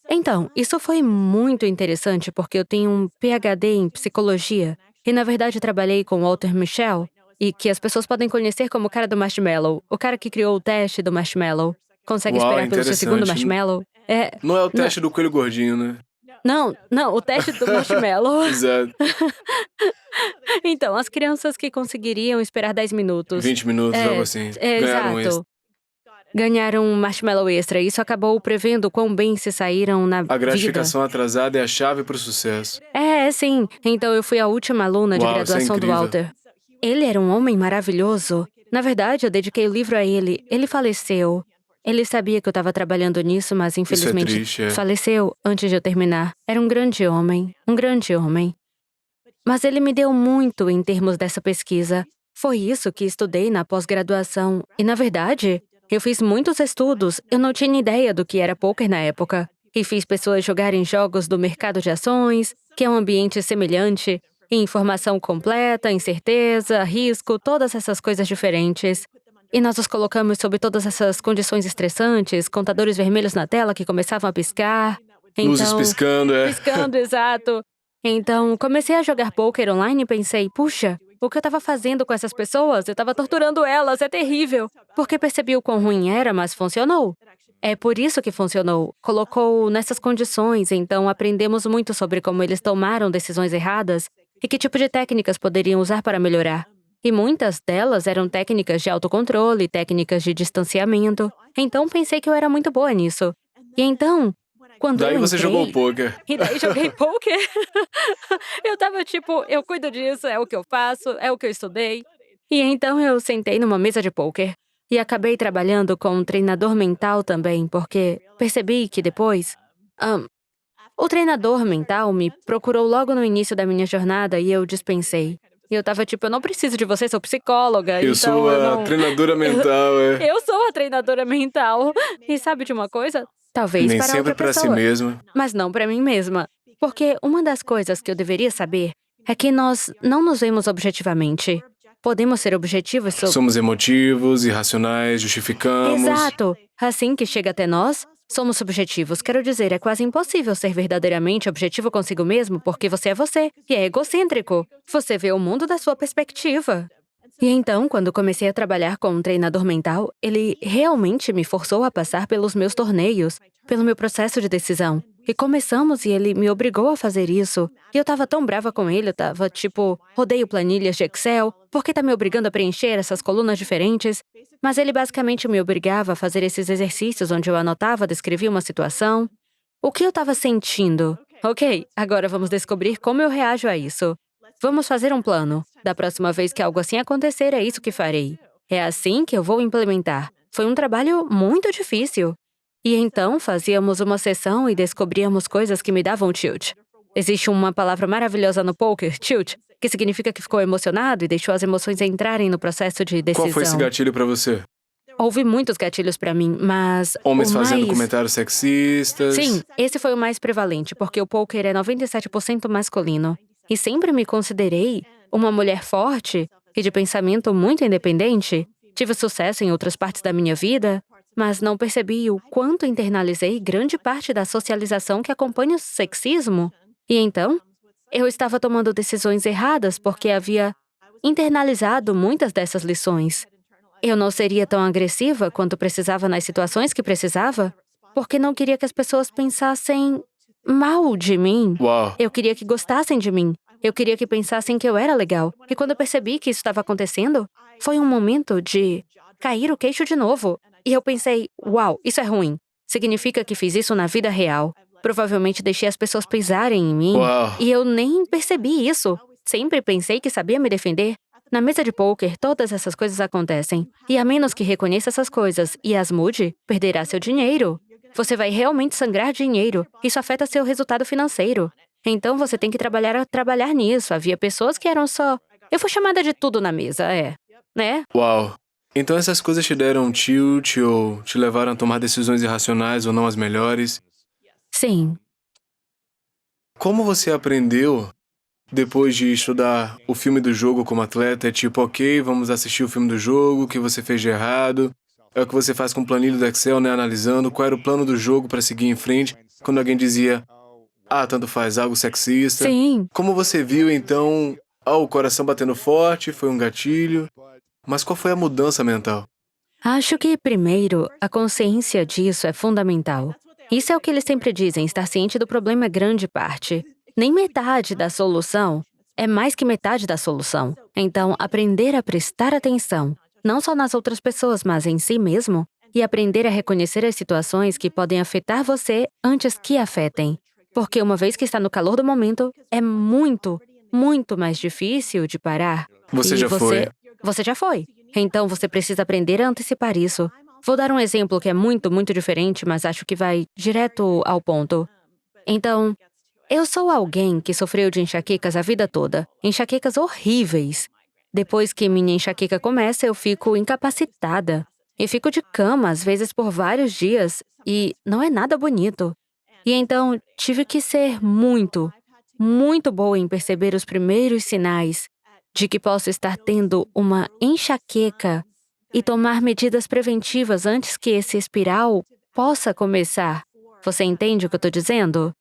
Então, isso foi muito interessante porque eu tenho um PhD em psicologia e, na verdade, trabalhei com Walter Mischel e que as pessoas podem conhecer como o cara do marshmallow, o cara que criou o teste do marshmallow. Consegue Uau, esperar pelo seu segundo interessante. marshmallow? É. Não é o Não, teste do coelho gordinho, né? não, o teste do marshmallow. Exato. Então, as crianças que conseguiriam esperar 10 minutos. 20 minutos, algo É, assim. é Ganharam esse. exato. Ganharam um marshmallow extra. Isso acabou prevendo quão bem se saíram na A vida. gratificação atrasada é a chave para o sucesso. Sim. Então eu fui a última aluna de Uau, isso é graduação do incrível. Walter. Ele era um homem maravilhoso. Na verdade, eu dediquei o livro a ele. Ele faleceu. Ele sabia que eu estava trabalhando nisso, mas Isso é infelizmente triste, é. faleceu antes de eu terminar. Era um grande homem, um grande homem. Mas ele me deu muito em termos dessa pesquisa. Foi isso que estudei na pós-graduação. E, na verdade, eu fiz muitos estudos. Eu não tinha ideia do que era poker na época. E fiz pessoas jogarem jogos do mercado de ações, que é um ambiente semelhante, e informação completa, incerteza, risco, todas essas coisas diferentes. E nós os colocamos sob todas essas condições estressantes, contadores vermelhos na tela que começavam a piscar. Luzes Então, piscando, é. piscando, exato. Então, comecei a jogar poker online e pensei, puxa, o que eu estava fazendo com essas pessoas? Eu estava torturando elas, é terrível. Porque percebi o quão ruim era, mas funcionou. É por isso que funcionou. Colocou nessas condições, então aprendemos muito sobre como eles tomaram decisões erradas e que tipo de técnicas poderiam usar para melhorar. E muitas delas eram técnicas de autocontrole, técnicas de distanciamento. Então pensei que eu era muito boa nisso. E então, quando Daí eu você jogou entrei, pôquer. e daí joguei poker. Eu tava tipo, eu cuido disso, é o que eu faço, é o que eu estudei. E então eu sentei numa mesa de poker e acabei trabalhando com um treinador mental também, porque percebi que depois, ahn, o treinador mental me procurou logo no início da minha jornada e eu dispensei. E eu tava tipo, eu não preciso de você, sou psicóloga. Eu então sou eu a não... treinadora mental, é. Eu sou a treinadora mental. E sabe de uma coisa? Talvez Nem para sempre outra pra si pessoa, mesma. mas não para mim mesma. Porque uma das coisas que eu deveria saber é que nós não nos vemos objetivamente. Podemos ser objetivos sobre... Somos emotivos, irracionais, justificamos. Exato! Assim que chega até nós, somos subjetivos. Quero dizer, é quase impossível ser verdadeiramente objetivo consigo mesmo porque você e é egocêntrico. Você vê o mundo da sua perspectiva. E então, quando comecei a trabalhar com um treinador mental, ele realmente me forçou a passar pelos meus torneios, pelo meu processo de decisão. E começamos e ele me obrigou a fazer isso. E eu tava tão brava com ele, eu tava tipo, odeio planilhas de Excel, por que tá me obrigando a preencher essas colunas diferentes? Mas ele basicamente me obrigava a fazer esses exercícios onde eu anotava, descrevia uma situação. O que eu tava sentindo? Ok, agora vamos descobrir como eu reajo a isso. Vamos fazer um plano. Da próxima vez que algo assim acontecer, é isso que farei. É assim que eu vou implementar. Foi um trabalho muito difícil. E então fazíamos uma sessão e descobríamos coisas que me davam tilt. Existe uma palavra maravilhosa no poker, tilt, que significa que ficou emocionado e deixou as emoções entrarem no processo de Qual foi esse decisão. gatilho pra você? Houve muitos gatilhos pra mim, mas Homens o fazendo mais... comentários sexistas. Sim, esse foi o mais prevalente, porque o poker é 97% masculino. E sempre me considerei uma mulher forte e de pensamento muito independente. Tive sucesso em outras partes da minha vida, mas não percebi o quanto internalizei grande parte da socialização que acompanha o sexismo. E então, eu estava tomando decisões erradas porque havia internalizado muitas dessas lições. Eu não seria tão agressiva quanto precisava nas situações que precisava, porque não queria que as pessoas pensassem mal de mim. Uau. Eu queria que gostassem de mim. Eu queria que pensassem que eu era legal. E quando eu percebi que isso estava acontecendo, foi um momento de cair o queixo de novo. E eu pensei, uau, isso é ruim. Significa que fiz isso na vida real. Provavelmente deixei as pessoas pisarem em mim. Uau. E eu nem percebi isso. Sempre pensei que sabia me defender. Na mesa de poker, todas essas coisas acontecem. E a menos que reconheça essas coisas e as mude, perderá seu dinheiro. Você vai realmente sangrar dinheiro. Isso afeta seu resultado financeiro. Então você tem que trabalhar nisso. Havia pessoas que eram só... Eu fui chamada de tudo na mesa, né? Uau. Então essas coisas te deram um tilt ou te levaram a tomar decisões irracionais ou não as melhores? Sim. Como você aprendeu depois de estudar o filme do jogo como atleta? É tipo, ok, vamos assistir o filme do jogo, o que você fez de errado. É o que você faz com o planilha do Excel, né? Analisando qual era o plano do jogo para seguir em frente. Quando alguém dizia, tanto faz, algo sexista. Sim. Como você viu, então, o coração batendo forte, foi um gatilho. Mas qual foi a mudança mental? Acho que, primeiro, a consciência disso é fundamental. Isso é o que eles sempre dizem, estar ciente do problema é grande parte. Nem metade da solução é mais que metade da solução. Então, aprender a prestar atenção, não só nas outras pessoas, mas em si mesmo, e aprender a reconhecer as situações que podem afetar você antes que afetem. Porque uma vez que está no calor do momento, é muito, muito mais difícil de parar. Você E já foi. Você já foi. Então, você precisa aprender a antecipar isso. Vou dar um exemplo que é muito, muito diferente, mas acho que vai direto ao ponto. Então, eu sou alguém que sofreu de enxaquecas a vida toda. Enxaquecas horríveis. Depois que minha enxaqueca começa, eu fico incapacitada. E fico de cama, às vezes por vários dias, e não é nada bonito. E então, tive que ser muito, muito boa em perceber os primeiros sinais de que posso estar tendo uma enxaqueca e tomar medidas preventivas antes que esse espiral possa começar. Você entende o que eu estou dizendo?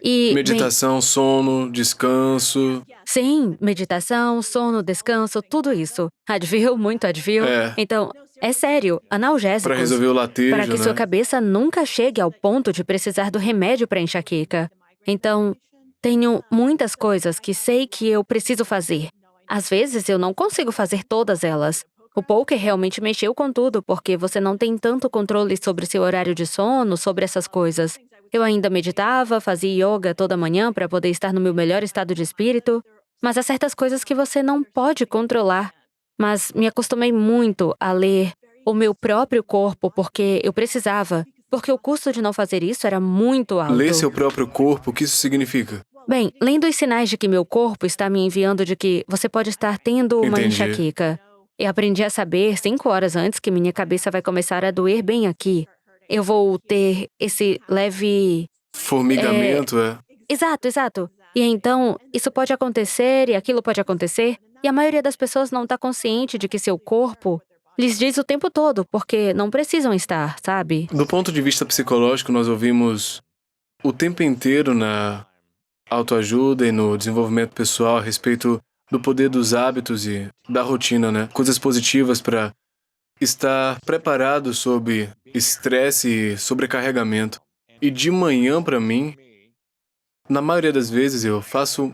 E, Meditação, sono, descanso. sim, meditação, sono, descanso, tudo isso. Advil, muito Advil. É. Então, é sério, analgésicos. Para resolver o latejo, Para que né? sua cabeça nunca chegue ao ponto de precisar do remédio para enxaqueca. Então, tenho muitas coisas que sei que eu preciso fazer. Às vezes, eu não consigo fazer todas elas. O poker realmente mexeu com tudo, porque você não tem tanto controle sobre seu horário de sono, sobre essas coisas. Eu ainda meditava, fazia yoga toda manhã para poder estar no meu melhor estado de espírito, mas há certas coisas que você não pode controlar. Mas me acostumei muito a ler o meu próprio corpo porque eu precisava, porque o custo de não fazer isso era muito alto. Ler seu próprio corpo, o que isso significa? Bem, lendo os sinais de que meu corpo está me enviando de que você pode estar tendo uma Entendi. enxaqueca. Eu aprendi a saber 5 horas antes que minha cabeça vai começar a doer bem aqui. Eu vou ter esse leve... Formigamento, é. Exato, exato. E então, isso pode acontecer e aquilo pode acontecer. E a maioria das pessoas não está consciente de que seu corpo lhes diz o tempo todo, porque não precisam estar, sabe? Do ponto de vista psicológico, nós ouvimos o tempo inteiro na autoajuda e no desenvolvimento pessoal a respeito do poder dos hábitos e da rotina, né? Coisas positivas para estar preparado sob estresse e sobrecarregamento. E de manhã, para mim, na maioria das vezes eu faço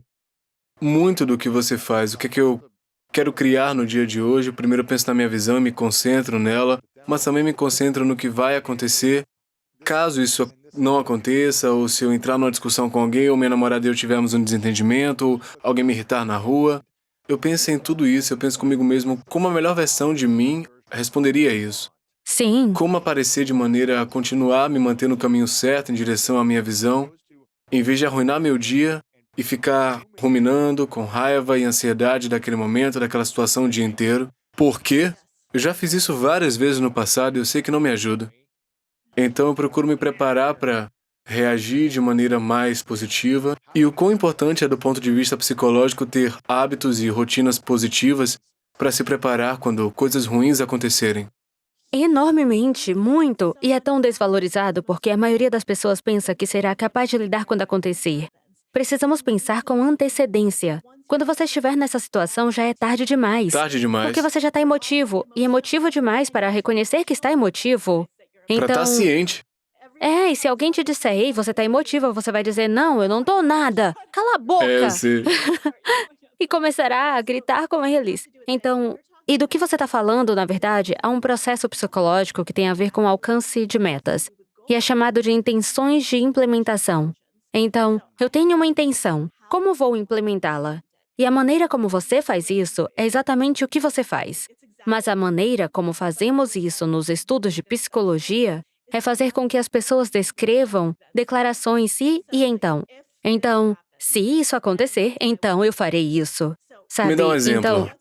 muito do que você faz. O que é que eu quero criar no dia de hoje? Primeiro eu penso na minha visão e me concentro nela, mas também me concentro no que vai acontecer caso isso não aconteça, ou se eu entrar numa discussão com alguém, ou minha namorada e eu tivermos um desentendimento, ou alguém me irritar na rua. Eu penso em tudo isso, eu penso comigo mesmo como a melhor versão de mim responderia a isso. Sim. Como aparecer de maneira a continuar me manter no caminho certo em direção à minha visão, em vez de arruinar meu dia e ficar ruminando com raiva e ansiedade daquele momento, daquela situação o dia inteiro. Por quê? Eu já fiz isso várias vezes no passado e eu sei que não me ajuda. Então eu procuro me preparar para reagir de maneira mais positiva. E o quão importante é do ponto de vista psicológico ter hábitos e rotinas positivas para se preparar quando coisas ruins acontecerem. Enormemente, muito. E é tão desvalorizado porque a maioria das pessoas pensa que será capaz de lidar quando acontecer. Precisamos pensar com antecedência. Quando você estiver nessa situação, já é tarde demais. Tarde demais. Porque você já está emotivo. E emotivo demais para reconhecer que está emotivo. Para estar ciente. E se alguém te disser, ei, você tá emotiva, você vai dizer, não, eu não tô nada. Cala a boca! Eu sei. E começará a gritar com eles. Então, e do que você tá falando, na verdade, há um processo psicológico que tem a ver com o alcance de metas. E é chamado de intenções de implementação. Então, eu tenho uma intenção. Como vou implementá-la? E a maneira como você faz isso é exatamente o que você faz. Mas a maneira como fazemos isso nos estudos de psicologia é fazer com que as pessoas descrevam declarações se e então. Então, se isso acontecer, então eu farei isso. Sabe? Me dá um exemplo.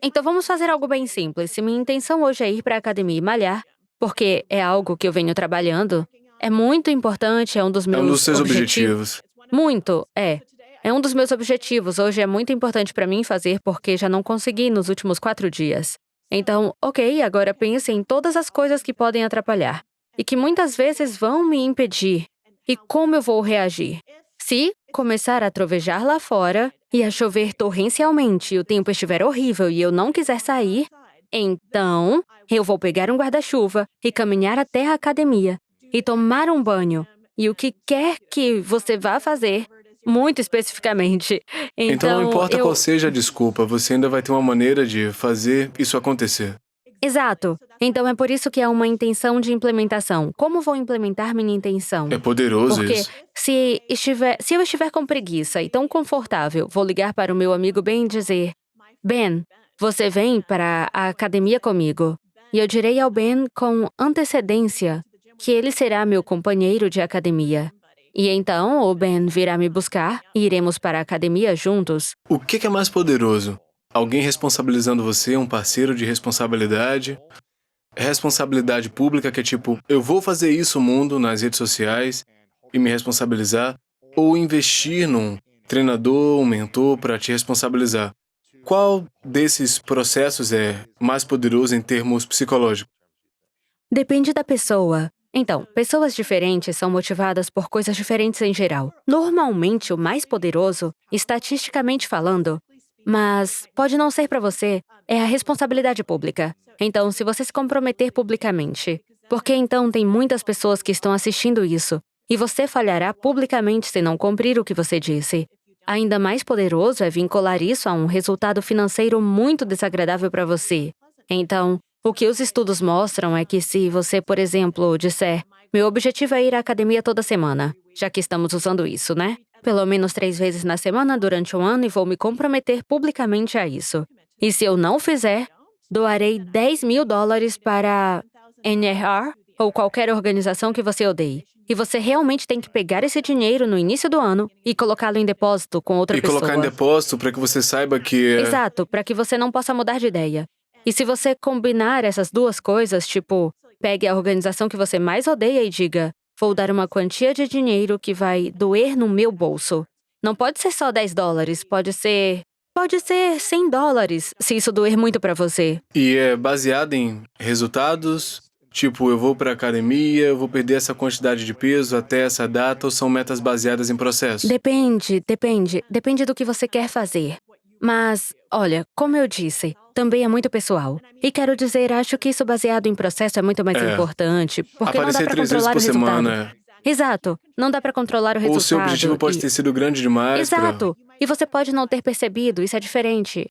Então vamos fazer algo bem simples. Se minha intenção hoje é ir para a academia e malhar, porque é algo que eu venho trabalhando, é muito importante, é um dos meus É um dos seus objetivos. Muito, é. É um dos meus objetivos. Hoje é muito importante para mim fazer porque já não consegui nos últimos 4 dias. Então, ok, agora pense em todas as coisas que podem atrapalhar e que muitas vezes vão me impedir. E como eu vou reagir? Se começar a trovejar lá fora e a chover torrencialmente e o tempo estiver horrível e eu não quiser sair, então eu vou pegar um guarda-chuva e caminhar até a academia e tomar um banho. E o que quer que você vá fazer, muito especificamente. Então não importa qual seja a desculpa, você ainda vai ter uma maneira de fazer isso acontecer. Exato. Então é por isso que é uma intenção de implementação. Como vou implementar minha intenção? É poderoso Porque isso. se eu estiver com preguiça e tão confortável, vou ligar para o meu amigo Ben e dizer, Ben, você vem para a academia comigo. E eu direi ao Ben com antecedência que ele será meu companheiro de academia. E então o Ben virá me buscar e iremos para a academia juntos. O que é mais poderoso? Alguém responsabilizando você, um parceiro de responsabilidade? Responsabilidade pública, que é tipo, eu vou fazer isso mundo nas redes sociais e me responsabilizar? Ou investir num treinador, um mentor para te responsabilizar? Qual desses processos é mais poderoso em termos psicológicos? Depende da pessoa. Então, pessoas diferentes são motivadas por coisas diferentes em geral. Normalmente, o mais poderoso, estatisticamente falando, mas pode não ser para você, é a responsabilidade pública. Então, se você se comprometer publicamente, porque então tem muitas pessoas que estão assistindo isso, e você falhará publicamente se não cumprir o que você disse. Ainda mais poderoso é vincular isso a um resultado financeiro muito desagradável para você. Então, o que os estudos mostram é que se você, por exemplo, disser, meu objetivo é ir à academia toda semana, já que estamos usando isso, né? Pelo menos 3 vezes na semana durante um ano e vou me comprometer publicamente a isso. E se eu não fizer, doarei $10.000 para NRR ou qualquer organização que você odeie. E você realmente tem que pegar esse dinheiro no início do ano e colocá-lo em depósito com outra E pessoa. colocar em depósito para que você saiba que... Exato, para que você não possa mudar de ideia. E se você combinar essas duas coisas, tipo, pegue a organização que você mais odeia e diga: vou dar uma quantia de dinheiro que vai doer no meu bolso. Não pode ser só $10, pode ser $100, se isso doer muito para você. E é baseado em resultados, tipo, eu vou para academia, eu vou perder essa quantidade de peso até essa data, ou são metas baseadas em processo? Depende do que você quer fazer. Mas, olha, como eu disse, também é muito pessoal. E quero dizer, acho que isso baseado em processo é muito mais É. importante, porque não dá Aparecer para 3 vezes controlar o por resultado. semana. Exato, não dá para controlar o Ou o seu resultado. objetivo pode ter sido grande demais para... Exato, e você pode não ter percebido, isso é diferente.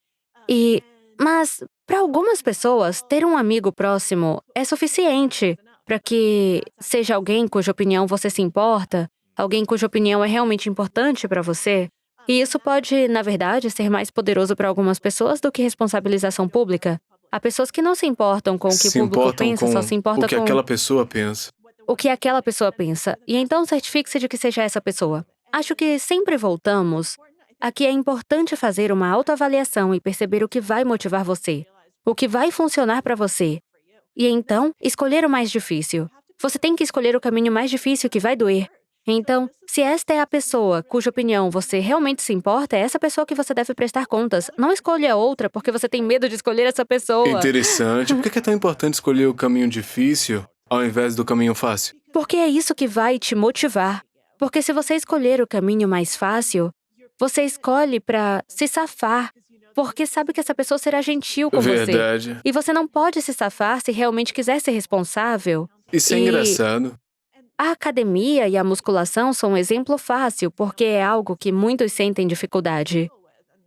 Mas, para algumas pessoas, ter um amigo próximo é suficiente para que seja alguém cuja opinião você se importa, alguém cuja opinião é realmente importante para você. E isso pode, na verdade, ser mais poderoso para algumas pessoas do que responsabilização pública. Há pessoas que não se importam com o que o se público importam pensa, com só se o importa que com aquela pessoa pensa. o que aquela pessoa pensa. E então certifique-se de que seja essa pessoa. Acho que sempre voltamos a que é importante fazer uma autoavaliação e perceber o que vai motivar você, o que vai funcionar para você. E então, escolher o mais difícil. Você tem que escolher o caminho mais difícil que vai doer. Então, se esta é a pessoa cuja opinião você realmente se importa, é essa pessoa que você deve prestar contas. Não escolha outra porque você tem medo de escolher essa pessoa. Interessante. Por que é tão importante escolher o caminho difícil ao invés do caminho fácil? Porque é isso que vai te motivar. Porque se você escolher o caminho mais fácil, você escolhe para se safar, porque sabe que essa pessoa será gentil com você. Verdade. E você não pode se safar se realmente quiser ser responsável. Isso é E engraçado. a academia e a musculação são um exemplo fácil, porque é algo que muitos sentem dificuldade.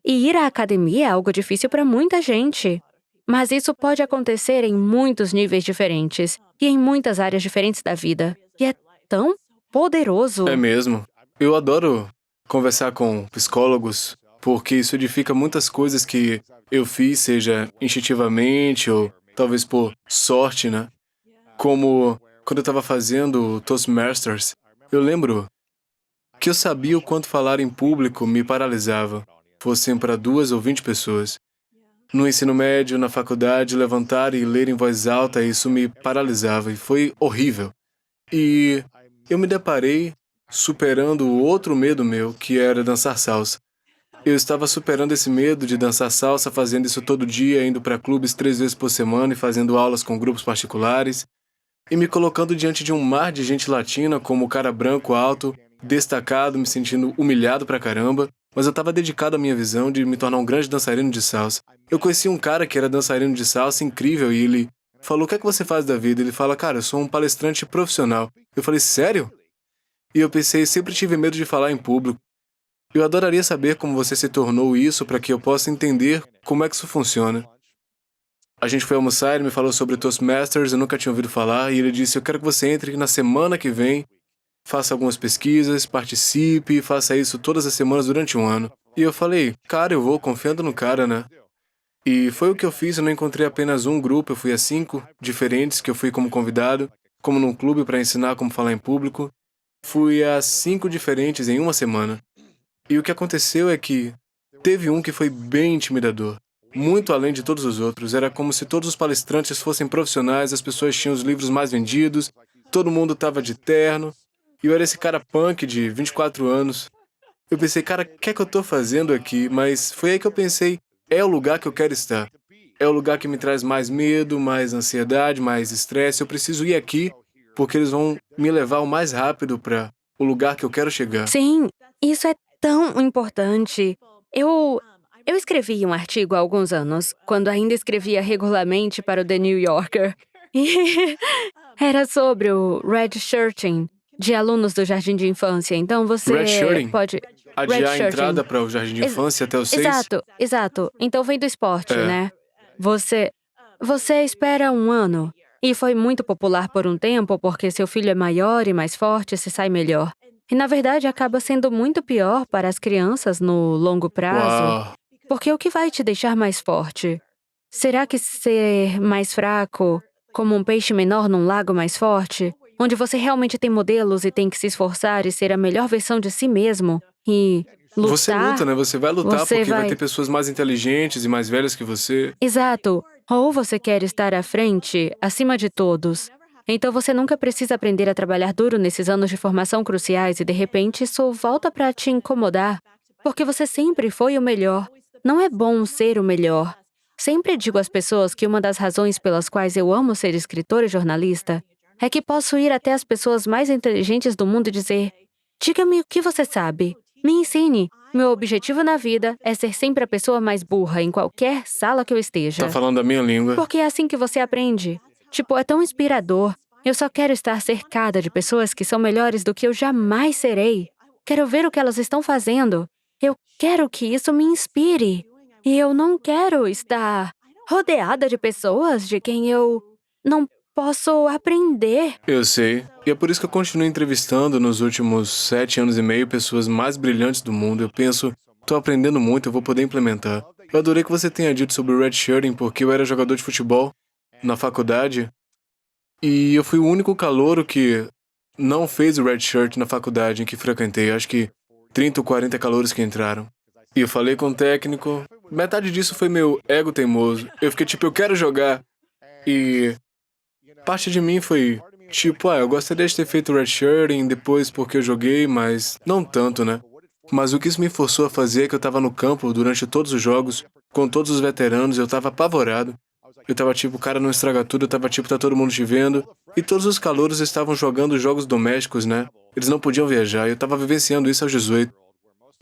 E ir à academia é algo difícil para muita gente. Mas isso pode acontecer em muitos níveis diferentes e em muitas áreas diferentes da vida. E é tão poderoso. É mesmo. Eu adoro conversar com psicólogos, porque isso edifica muitas coisas que eu fiz, seja instintivamente ou talvez por sorte, né? Como quando eu estava fazendo o Toastmasters, eu lembro que eu sabia o quanto falar em público me paralisava, fossem para 2 ou 20 pessoas. No ensino médio, na faculdade, levantar e ler em voz alta, isso me paralisava e foi horrível. E eu me deparei superando o outro medo meu, que era dançar salsa. Eu estava superando esse medo de dançar salsa, fazendo isso todo dia, indo para clubes 3 vezes por semana e fazendo aulas com grupos particulares, e me colocando diante de um mar de gente latina, como o cara branco alto, destacado, me sentindo humilhado pra caramba, mas eu estava dedicado à minha visão de me tornar um grande dançarino de salsa. Eu conheci um cara que era dançarino de salsa incrível e ele falou: o que é que você faz da vida? Ele fala: cara, eu sou um palestrante profissional. Eu falei: sério? E eu pensei, sempre tive medo de falar em público. Eu adoraria saber como você se tornou isso para que eu possa entender como é que isso funciona. A gente foi almoçar, ele me falou sobre Toastmasters, eu nunca tinha ouvido falar, e ele disse: eu quero que você entre na semana que vem, faça algumas pesquisas, participe, faça isso todas as semanas durante um ano. E eu falei: cara, eu vou, confiando no cara, né? E foi o que eu fiz, eu não encontrei apenas um grupo, eu fui a 5 diferentes que eu fui como convidado, como num clube para ensinar como falar em público. Fui a 5 diferentes em uma semana. E o que aconteceu é que teve um que foi bem intimidador. Muito além de todos os outros. Era como se todos os palestrantes fossem profissionais, as pessoas tinham os livros mais vendidos, todo mundo estava de terno. E eu era esse cara punk de 24 anos. Eu pensei, cara, o que é que eu tô fazendo aqui? Mas foi aí que eu pensei, é o lugar que eu quero estar. É o lugar que me traz mais medo, mais ansiedade, mais estresse. Eu preciso ir aqui, porque eles vão me levar o mais rápido para o lugar que eu quero chegar. Sim, isso é tão importante. Eu escrevi um artigo há alguns anos, quando ainda escrevia regularmente para o The New Yorker. E era sobre o redshirting de alunos do jardim de infância. Então você Redshirting? pode... Adiar a Redshirting. entrada para o jardim de infância até os 6? Exato. Então vem do esporte, É. né? Você espera um ano. E foi muito popular por um tempo porque seu filho é maior e mais forte, se sai melhor. E na verdade acaba sendo muito pior para as crianças no longo prazo. Uau. Porque o que vai te deixar mais forte? Será que ser mais fraco, como um peixe menor num lago mais forte? onde você realmente tem modelos e tem que se esforçar e ser a melhor versão de si mesmo e Você luta, lutar, né? Você vai lutar você porque vai ter vai... pessoas mais inteligentes e mais velhas que você. Exato. Ou você quer estar à frente, acima de todos. Então você nunca precisa aprender a trabalhar duro nesses anos de formação cruciais e de repente isso volta para te incomodar, porque você sempre foi o melhor. Não é bom ser o melhor. Sempre digo às pessoas que uma das razões pelas quais eu amo ser escritor e jornalista é que posso ir até as pessoas mais inteligentes do mundo e dizer: diga-me o que você sabe. Me ensine. Meu objetivo na vida é ser sempre a pessoa mais burra em qualquer sala que eu Tá esteja. falando a minha língua. Porque é assim que você aprende. Tipo, é tão inspirador. Eu só quero estar cercada de pessoas que são melhores do que eu jamais serei. Quero ver o que elas estão fazendo. Eu quero que isso me inspire. E eu não quero estar rodeada de pessoas de quem eu não posso aprender. Eu sei. E é por isso que eu continuo entrevistando nos últimos 7 anos e meio pessoas mais brilhantes do mundo. Eu penso, tô aprendendo muito, eu vou poder implementar. Eu adorei que você tenha dito sobre o redshirting, porque eu era jogador de futebol na faculdade e eu fui o único calouro que não fez o redshirt na faculdade em que frequentei. Acho que 30 ou 40 calouros que entraram. E eu falei com o técnico, metade disso foi meu ego teimoso. Eu fiquei tipo, eu quero jogar. E parte de mim foi tipo, eu gostaria de ter feito redshirting depois porque eu joguei, mas não tanto, né? Mas o que isso me forçou a fazer é que eu tava no campo durante todos os jogos, com todos os veteranos, eu tava apavorado. Eu tava tipo, o cara não estraga tudo, eu tava tipo, tá todo mundo te vendo. E todos os calouros estavam jogando jogos domésticos, né? Eles não podiam viajar, e eu tava vivenciando isso aos 18,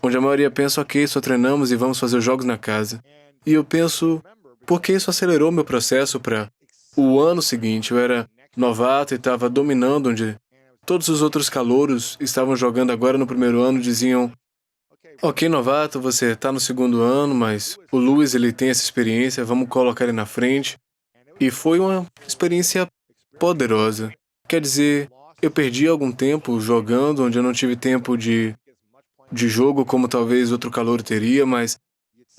onde a maioria pensa, ok, só treinamos e vamos fazer jogos na casa. E eu penso, por que isso acelerou meu processo para o ano seguinte? Eu era novato e estava dominando, onde todos os outros calouros estavam jogando agora no primeiro ano, diziam, ok, novato, você tá no segundo ano, mas o Lewis, ele tem essa experiência, vamos colocar ele na frente. E foi uma experiência poderosa. Quer dizer, eu perdi algum tempo jogando, onde eu não tive tempo de jogo como talvez outro calouro teria, mas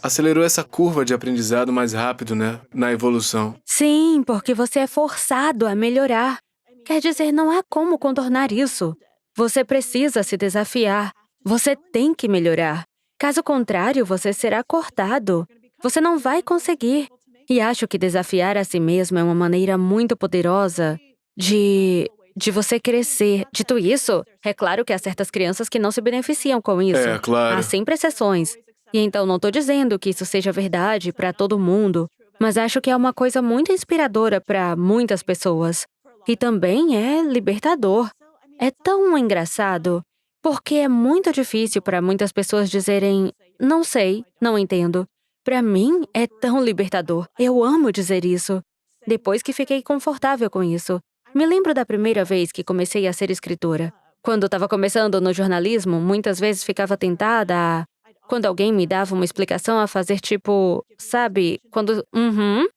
acelerou essa curva de aprendizado mais rápido, né? Na evolução. Sim, porque você é forçado a melhorar. Quer dizer, não há como contornar isso. Você precisa se desafiar. Você tem que melhorar. Caso contrário, você será cortado. Você não vai conseguir. E acho que desafiar a si mesmo é uma maneira muito poderosa de você crescer. Dito isso, é claro que há certas crianças que não se beneficiam com isso. É, Há claro. sempre exceções. E então não estou dizendo que isso seja verdade para todo mundo, mas acho que é uma coisa muito inspiradora para muitas pessoas. E também é libertador. É tão engraçado, porque é muito difícil para muitas pessoas dizerem, não sei, não entendo. Para mim, é tão libertador. Eu amo dizer isso. Depois que fiquei confortável com isso. Me lembro da primeira vez que comecei a ser escritora. Quando estava começando no jornalismo, muitas vezes ficava tentada a... Quando alguém me dava uma explicação a fazer tipo, sabe, quando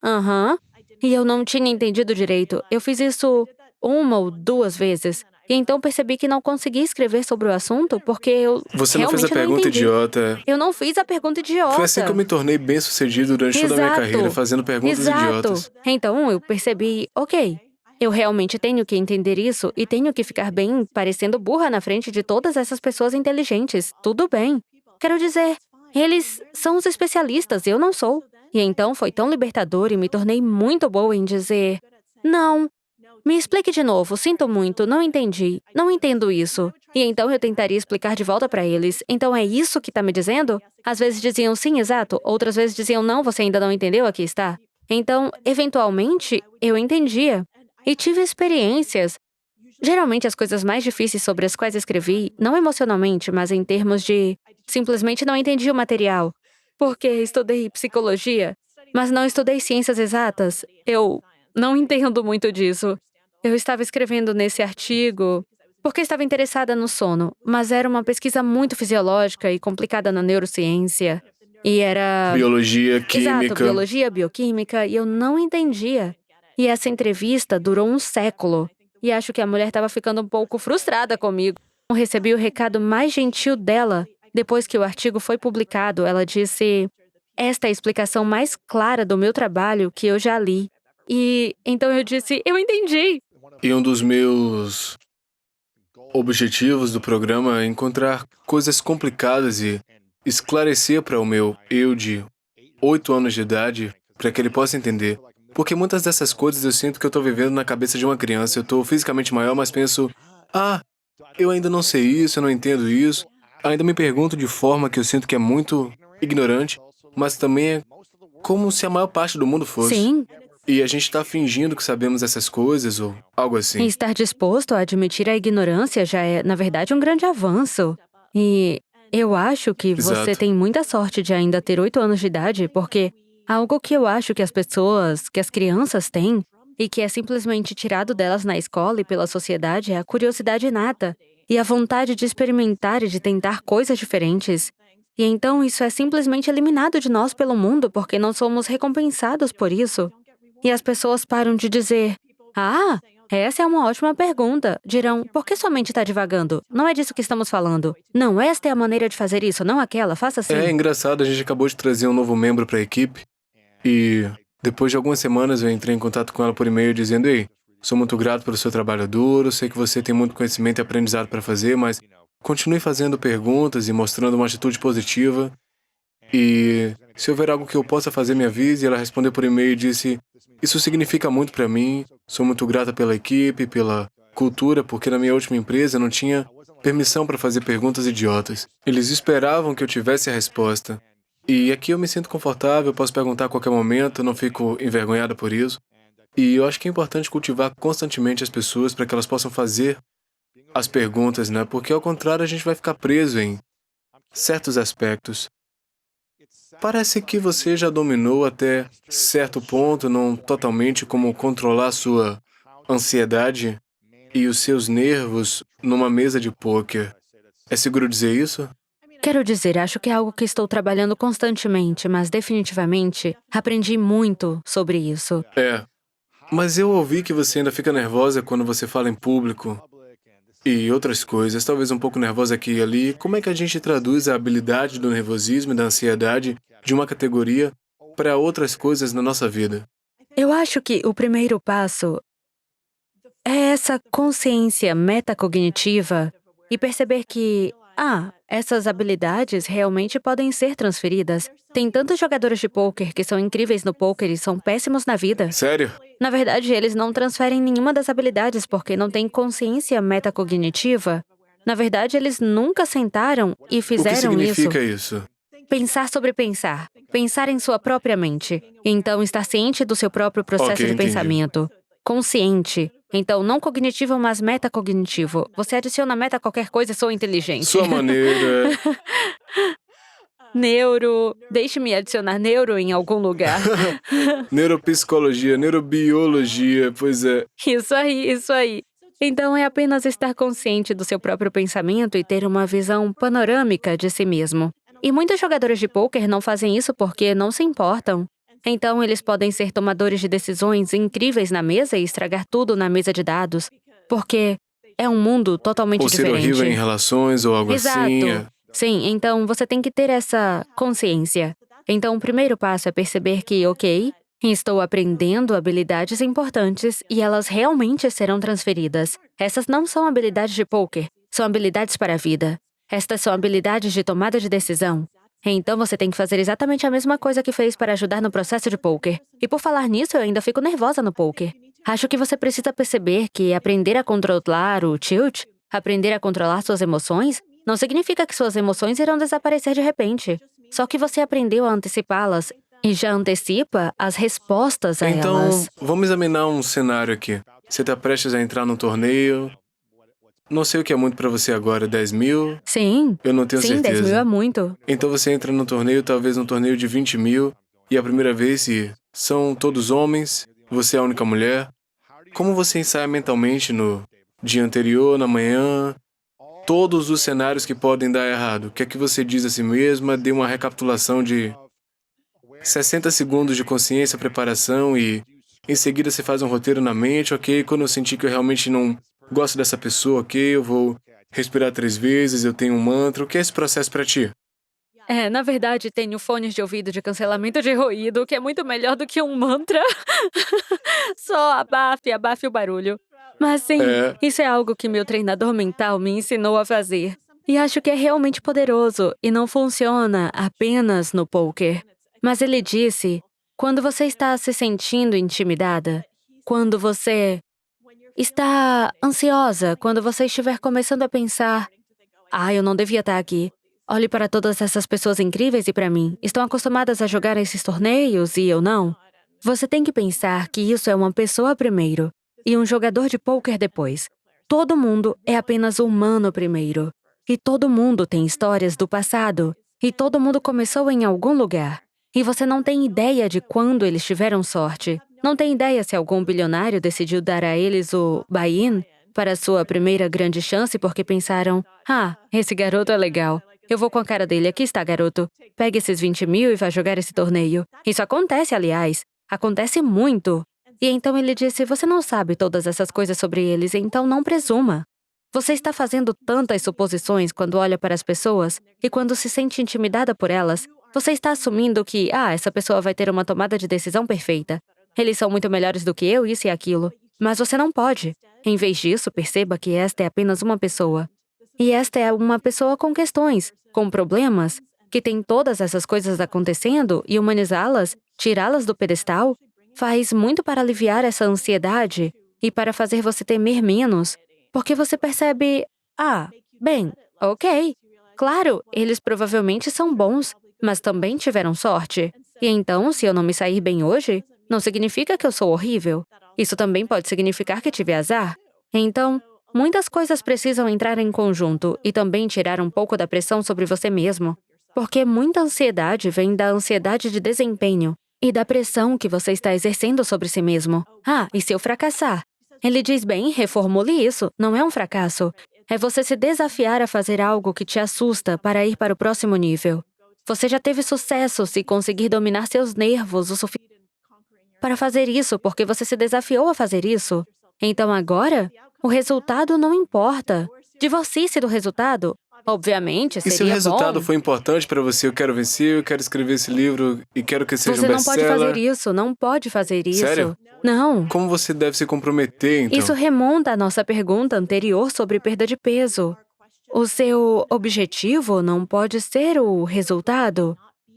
aham, e eu não tinha entendido direito. Eu fiz isso uma ou duas vezes. E então percebi que não conseguia escrever sobre o assunto porque eu Você não fez a realmente não pergunta entendi. idiota. Eu não fiz a pergunta Foi assim que eu idiota. me tornei bem-sucedido durante toda a minha carreira, fazendo perguntas idiotas. Então eu percebi, ok, eu realmente tenho que entender isso e tenho que ficar bem parecendo burra na frente de todas essas pessoas inteligentes. Tudo bem. Quero dizer, eles são os especialistas, eu não sou. E então foi tão libertador e me tornei muito boa em dizer, não, me explique de novo, sinto muito, não entendi, não entendo isso. E então eu tentaria explicar de volta para eles. Então é isso que está me dizendo? Às vezes diziam sim, exato. Outras vezes diziam não, você ainda não entendeu, aqui está. Então, eventualmente, eu entendia. E tive experiências. Geralmente as coisas mais difíceis sobre as quais escrevi, não emocionalmente, mas em termos de simplesmente não entendi o material. Porque estudei psicologia, mas não estudei ciências exatas. Eu não entendo muito disso. Eu estava escrevendo nesse artigo porque estava interessada no sono, mas era uma pesquisa muito fisiológica e complicada na neurociência. E era... Biologia, Exato, química. biologia, bioquímica, e eu não entendia. E essa entrevista durou um século. E acho que a mulher estava ficando um pouco frustrada comigo. Eu recebi o recado mais gentil dela. Depois que o artigo foi publicado, ela disse, esta é a explicação mais clara do meu trabalho que eu já li. E então eu disse, eu entendi. E um dos meus objetivos do programa é encontrar coisas complicadas e esclarecer para o meu eu de 8 anos de idade, para que ele possa entender. Porque muitas dessas coisas eu sinto que eu estou vivendo na cabeça de uma criança. Eu estou fisicamente maior, mas penso, ah, eu ainda não sei isso, eu não entendo isso. Ainda me pergunto de forma que eu sinto que é muito ignorante, mas também é como se a maior parte do mundo fosse. Sim, E a gente está fingindo que sabemos essas coisas ou algo e assim. estar disposto a admitir a ignorância já é, na verdade, um grande avanço. E eu acho que você Exato. tem muita sorte de ainda ter 8 anos de idade, porque algo que eu acho que as pessoas, que as crianças têm, e que é simplesmente tirado delas na escola e pela sociedade, é a curiosidade inata e a vontade de experimentar e de tentar coisas diferentes. E então isso é simplesmente eliminado de nós pelo mundo porque não somos recompensados por isso. E as pessoas param de dizer: "Ah, essa é uma ótima pergunta." Dirão: "Por que sua mente está divagando? Não é disso que estamos falando. Não, esta é a maneira de fazer isso, não aquela, faça É assim." engraçado, a gente acabou de trazer um novo membro para a equipe e depois de algumas semanas eu entrei em contato com ela por e-mail dizendo: Ei, sou muito grato pelo seu trabalho duro, sei que você tem muito conhecimento e aprendizado para fazer, mas continue fazendo perguntas e mostrando uma atitude positiva. E se houver algo que eu possa fazer, me avise. E ela respondeu por e-mail e disse: Isso significa muito para mim, sou muito grata pela equipe, pela cultura, porque na minha última empresa eu não tinha permissão para fazer perguntas idiotas. Eles esperavam que eu tivesse a resposta. E aqui eu me sinto confortável, posso perguntar a qualquer momento, não fico envergonhada por isso. E eu acho que é importante cultivar constantemente as pessoas para que elas possam fazer as perguntas, né? Porque ao contrário a gente vai ficar preso em certos aspectos. Parece que você já dominou até certo ponto, não totalmente, como controlar sua ansiedade e os seus nervos numa mesa de pôquer. É seguro dizer isso? Quero dizer, acho que é algo que estou trabalhando constantemente, mas definitivamente aprendi muito sobre isso. É. Mas eu ouvi que você ainda fica nervosa quando você fala em público e outras coisas, talvez um pouco nervosa aqui e ali. Como é que a gente traduz a habilidade do nervosismo e da ansiedade de uma categoria para outras coisas na nossa vida? Eu acho que o primeiro passo é essa consciência metacognitiva e perceber que, essas habilidades realmente podem ser transferidas. Tem tantos jogadores de pôquer que são incríveis no pôquer e são péssimos na vida. Sério? Na verdade, eles não transferem nenhuma das habilidades porque não têm consciência metacognitiva. Na verdade, eles nunca sentaram e O que fizeram isso. significa isso? Pensar sobre pensar. Pensar em sua própria mente. Então, estar ciente do seu próprio Ok, processo de entendi. pensamento. Consciente. Então, não cognitivo, mas metacognitivo. Você adiciona meta a qualquer coisa e sou inteligente. Sua maneira. Neuro. Deixe-me adicionar neuro em algum lugar. Neuropsicologia, neurobiologia, pois é. Isso aí, isso aí. Então, é apenas estar consciente do seu próprio pensamento e ter uma visão panorâmica de si mesmo. E muitos jogadores de pôquer não fazem isso porque não se importam. Então, eles podem ser tomadores de decisões incríveis na mesa e estragar tudo na mesa de dados, porque é um mundo totalmente Ou ser horrível em diferente. relações ou algo assim. Exato. Sim, então você tem que ter essa consciência. Então, o primeiro passo é perceber que, ok, estou aprendendo habilidades importantes e elas realmente serão transferidas. Essas não são habilidades de pôquer, são habilidades para a vida. Estas são habilidades de tomada de decisão. Então você tem que fazer exatamente a mesma coisa que fez para ajudar no processo de pôquer. E por falar nisso, eu ainda fico nervosa no pôquer. Acho que você precisa perceber que aprender a controlar o tilt, aprender a controlar suas emoções, não significa que suas emoções irão desaparecer de repente. Só que você aprendeu a antecipá-las e já antecipa as respostas a Então, elas. vamos examinar um cenário aqui. Você está prestes a entrar num torneio. Não sei o que é muito para você agora, 10 mil? Sim, Eu não tenho sim, 10 mil é certeza. muito. Então você entra num torneio, talvez um torneio de 20 mil, e a primeira vez e são todos homens, você é a única mulher. Como você ensaia mentalmente no dia anterior, na manhã, todos os cenários que podem dar errado? O que é que você diz a si mesma? Dê uma recapitulação de 60 segundos de consciência, preparação e em seguida você faz um roteiro na mente, ok? Quando eu sentir que eu realmente não gosto dessa pessoa, ok? Eu vou respirar 3 vezes, eu tenho um mantra. O que é esse processo para ti? Na verdade, tenho fones de ouvido de cancelamento de ruído, que é muito melhor do que um mantra. Só abafe, abafe o barulho. Mas sim, É. isso é algo que meu treinador mental me ensinou a fazer. E acho que é realmente poderoso e não funciona apenas no poker. Mas ele disse, quando você está se sentindo intimidada, quando você está ansiosa, quando você estiver começando a pensar, eu não devia estar aqui. Olhe para todas essas pessoas incríveis e para mim. Estão acostumadas a jogar esses torneios e eu não. Você tem que pensar que isso é uma pessoa primeiro e um jogador de pôquer depois. Todo mundo é apenas humano primeiro. E todo mundo tem histórias do passado. E todo mundo começou em algum lugar. E você não tem ideia de quando eles tiveram sorte. Não tem ideia se algum bilionário decidiu dar a eles o buy-in para sua primeira grande chance porque pensaram, esse garoto é legal. Eu vou com a cara dele, aqui está, garoto. Pegue esses 20 mil e vá jogar esse torneio. Isso acontece, aliás. Acontece muito. E então ele disse, você não sabe todas essas coisas sobre eles, então não presuma. Você está fazendo tantas suposições quando olha para as pessoas e quando se sente intimidada por elas, você está assumindo que, essa pessoa vai ter uma tomada de decisão perfeita. Eles são muito melhores do que eu, isso e aquilo. Mas você não pode. Em vez disso, perceba que esta é apenas uma pessoa. E esta é uma pessoa com questões, com problemas, que tem todas essas coisas acontecendo e humanizá-las, tirá-las do pedestal, faz muito para aliviar essa ansiedade e para fazer você temer menos, porque você percebe, bem, ok. Claro, eles provavelmente são bons, mas também tiveram sorte. E então, se eu não me sair bem hoje, não significa que eu sou horrível. Isso também pode significar que tive azar. Então, muitas coisas precisam entrar em conjunto e também tirar um pouco da pressão sobre você mesmo. Porque muita ansiedade vem da ansiedade de desempenho e da pressão que você está exercendo sobre si mesmo. E se eu fracassar? Ele diz bem, reformule isso, não é um fracasso. É você se desafiar a fazer algo que te assusta para ir para o próximo nível. Você já teve sucesso se conseguir dominar seus nervos o suficiente para fazer isso, porque você se desafiou a fazer isso. Então agora, o resultado não importa. Divorcie-se do resultado. Obviamente, E se o seria resultado bom. foi importante para você, eu quero vencer, eu quero escrever esse livro e quero que seja um Você não pode fazer best-seller. isso, não pode fazer isso. Sério? Não. Como você deve se comprometer, então? Isso remonta à nossa pergunta anterior sobre perda de peso. O seu objetivo não pode ser o resultado.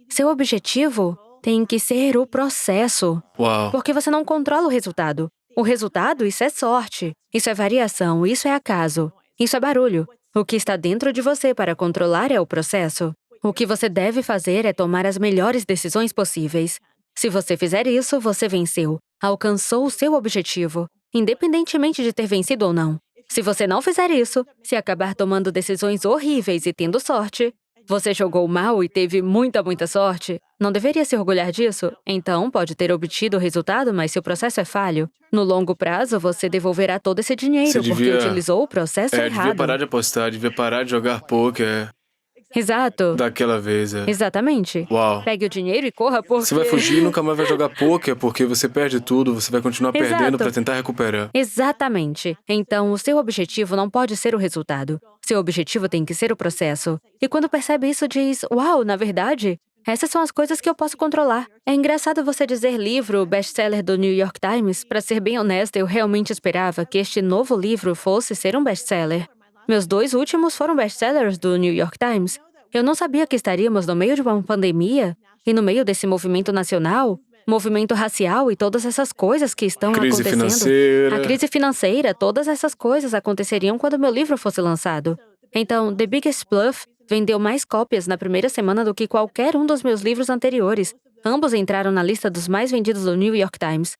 Seu objetivo tem que ser o processo. Uau. Porque você não controla o resultado. O resultado, isso é sorte. Isso é variação, isso é acaso. Isso é barulho. O que está dentro de você para controlar é o processo. O que você deve fazer é tomar as melhores decisões possíveis. Se você fizer isso, você venceu. Alcançou o seu objetivo, independentemente de ter vencido ou não. Se você não fizer isso, se acabar tomando decisões horríveis e tendo sorte, você jogou mal e teve muita sorte, não deveria se orgulhar disso? Então, pode ter obtido o resultado, mas se o processo é falho, no longo prazo, você devolverá todo esse Você dinheiro, porque utilizou o processo devia errado. parar de apostar, devia parar de jogar poker Exato. daquela vez. Exatamente. Uau. Pegue o dinheiro e corra porque... Você vai fugir e nunca mais vai jogar poker porque você perde tudo, você vai continuar perdendo Exato. para tentar recuperar. Exatamente. Então, o seu objetivo não pode ser o resultado. Seu objetivo tem que ser o processo. E quando percebe isso, diz, uau, na verdade, essas são as coisas que eu posso controlar. É engraçado você dizer livro best-seller do New York Times. Para ser bem honesta, eu realmente esperava que este novo livro fosse ser um best-seller. Meus 2 últimos foram best-sellers do New York Times. Eu não sabia que estaríamos no meio de uma pandemia e no meio desse movimento nacional, movimento racial e todas essas coisas que estão Crise acontecendo. financeira. A crise financeira, todas essas coisas aconteceriam quando meu livro fosse lançado. Então, The Biggest Bluff vendeu mais cópias na primeira semana do que qualquer um dos meus livros anteriores. Ambos entraram na lista dos mais vendidos do New York Times.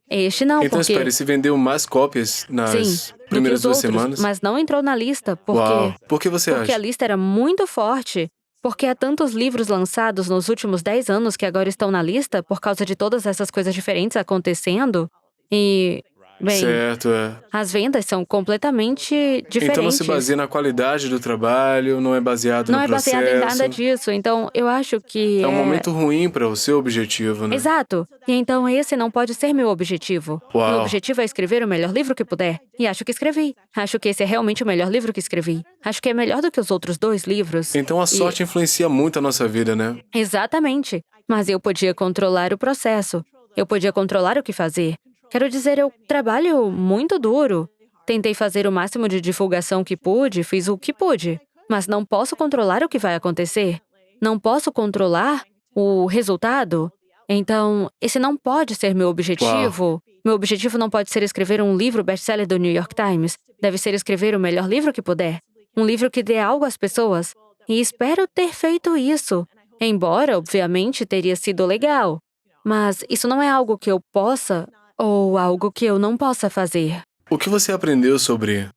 Este não, Então, porque... espere, se vendeu mais cópias nas Sim, do que primeiras os 2 outros, semanas? mas não entrou na lista, porque... Uau. Por que você Porque a acha? lista era muito forte. Porque há tantos livros lançados nos últimos 10 anos que agora estão na lista por causa de todas essas coisas diferentes acontecendo. E, bem, Certo, as vendas são completamente diferentes. Então não se baseia na qualidade do trabalho, não é baseado Não no é processo. baseado em nada disso. Então, eu acho que É um momento ruim para o seu objetivo, né? Exato. E então esse não pode ser meu objetivo. Uau. Meu objetivo é escrever o melhor livro que puder. E acho que escrevi. Acho que esse é realmente o melhor livro que escrevi. Acho que é melhor do que os outros 2 livros. Então a sorte influencia muito a nossa vida, né? Exatamente. Mas eu podia controlar o processo. Eu podia controlar o que fazer. Quero dizer, eu trabalho muito duro. Tentei fazer o máximo de divulgação que pude, fiz o que pude. Mas não posso controlar o que vai acontecer. Não posso controlar o resultado. Então, esse não pode ser meu Uau. objetivo. Meu objetivo não pode ser escrever um livro best-seller do New York Times. Deve ser escrever o melhor livro que puder. Um livro que dê algo às pessoas. E espero ter feito isso. Embora, obviamente, teria sido legal. Mas isso não é algo que eu possa ou algo que eu não possa fazer. O que você aprendeu sobre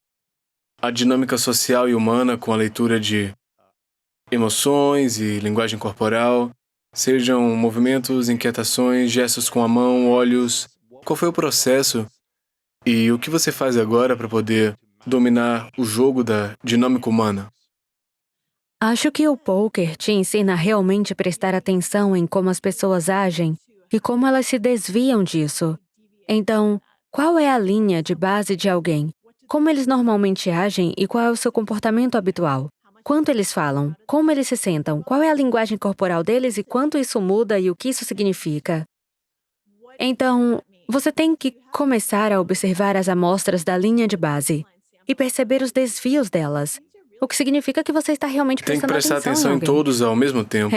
a dinâmica social e humana com a leitura de emoções e linguagem corporal, sejam movimentos, inquietações, gestos com a mão, olhos? Qual foi o processo e o que você faz agora para poder dominar o jogo da dinâmica humana? Acho que o poker te ensina a realmente prestar atenção em como as pessoas agem e como elas se desviam disso. Então, qual é a linha de base de alguém? Como eles normalmente agem e qual é o seu comportamento habitual? Quanto eles falam? Como eles se sentam? Qual é a linguagem corporal deles e quanto isso muda e o que isso significa? Então, você tem que começar a observar as amostras da linha de base e perceber os desvios delas, o que significa que você está realmente Tem que prestando prestar atenção em atenção em alguém. todos ao mesmo tempo.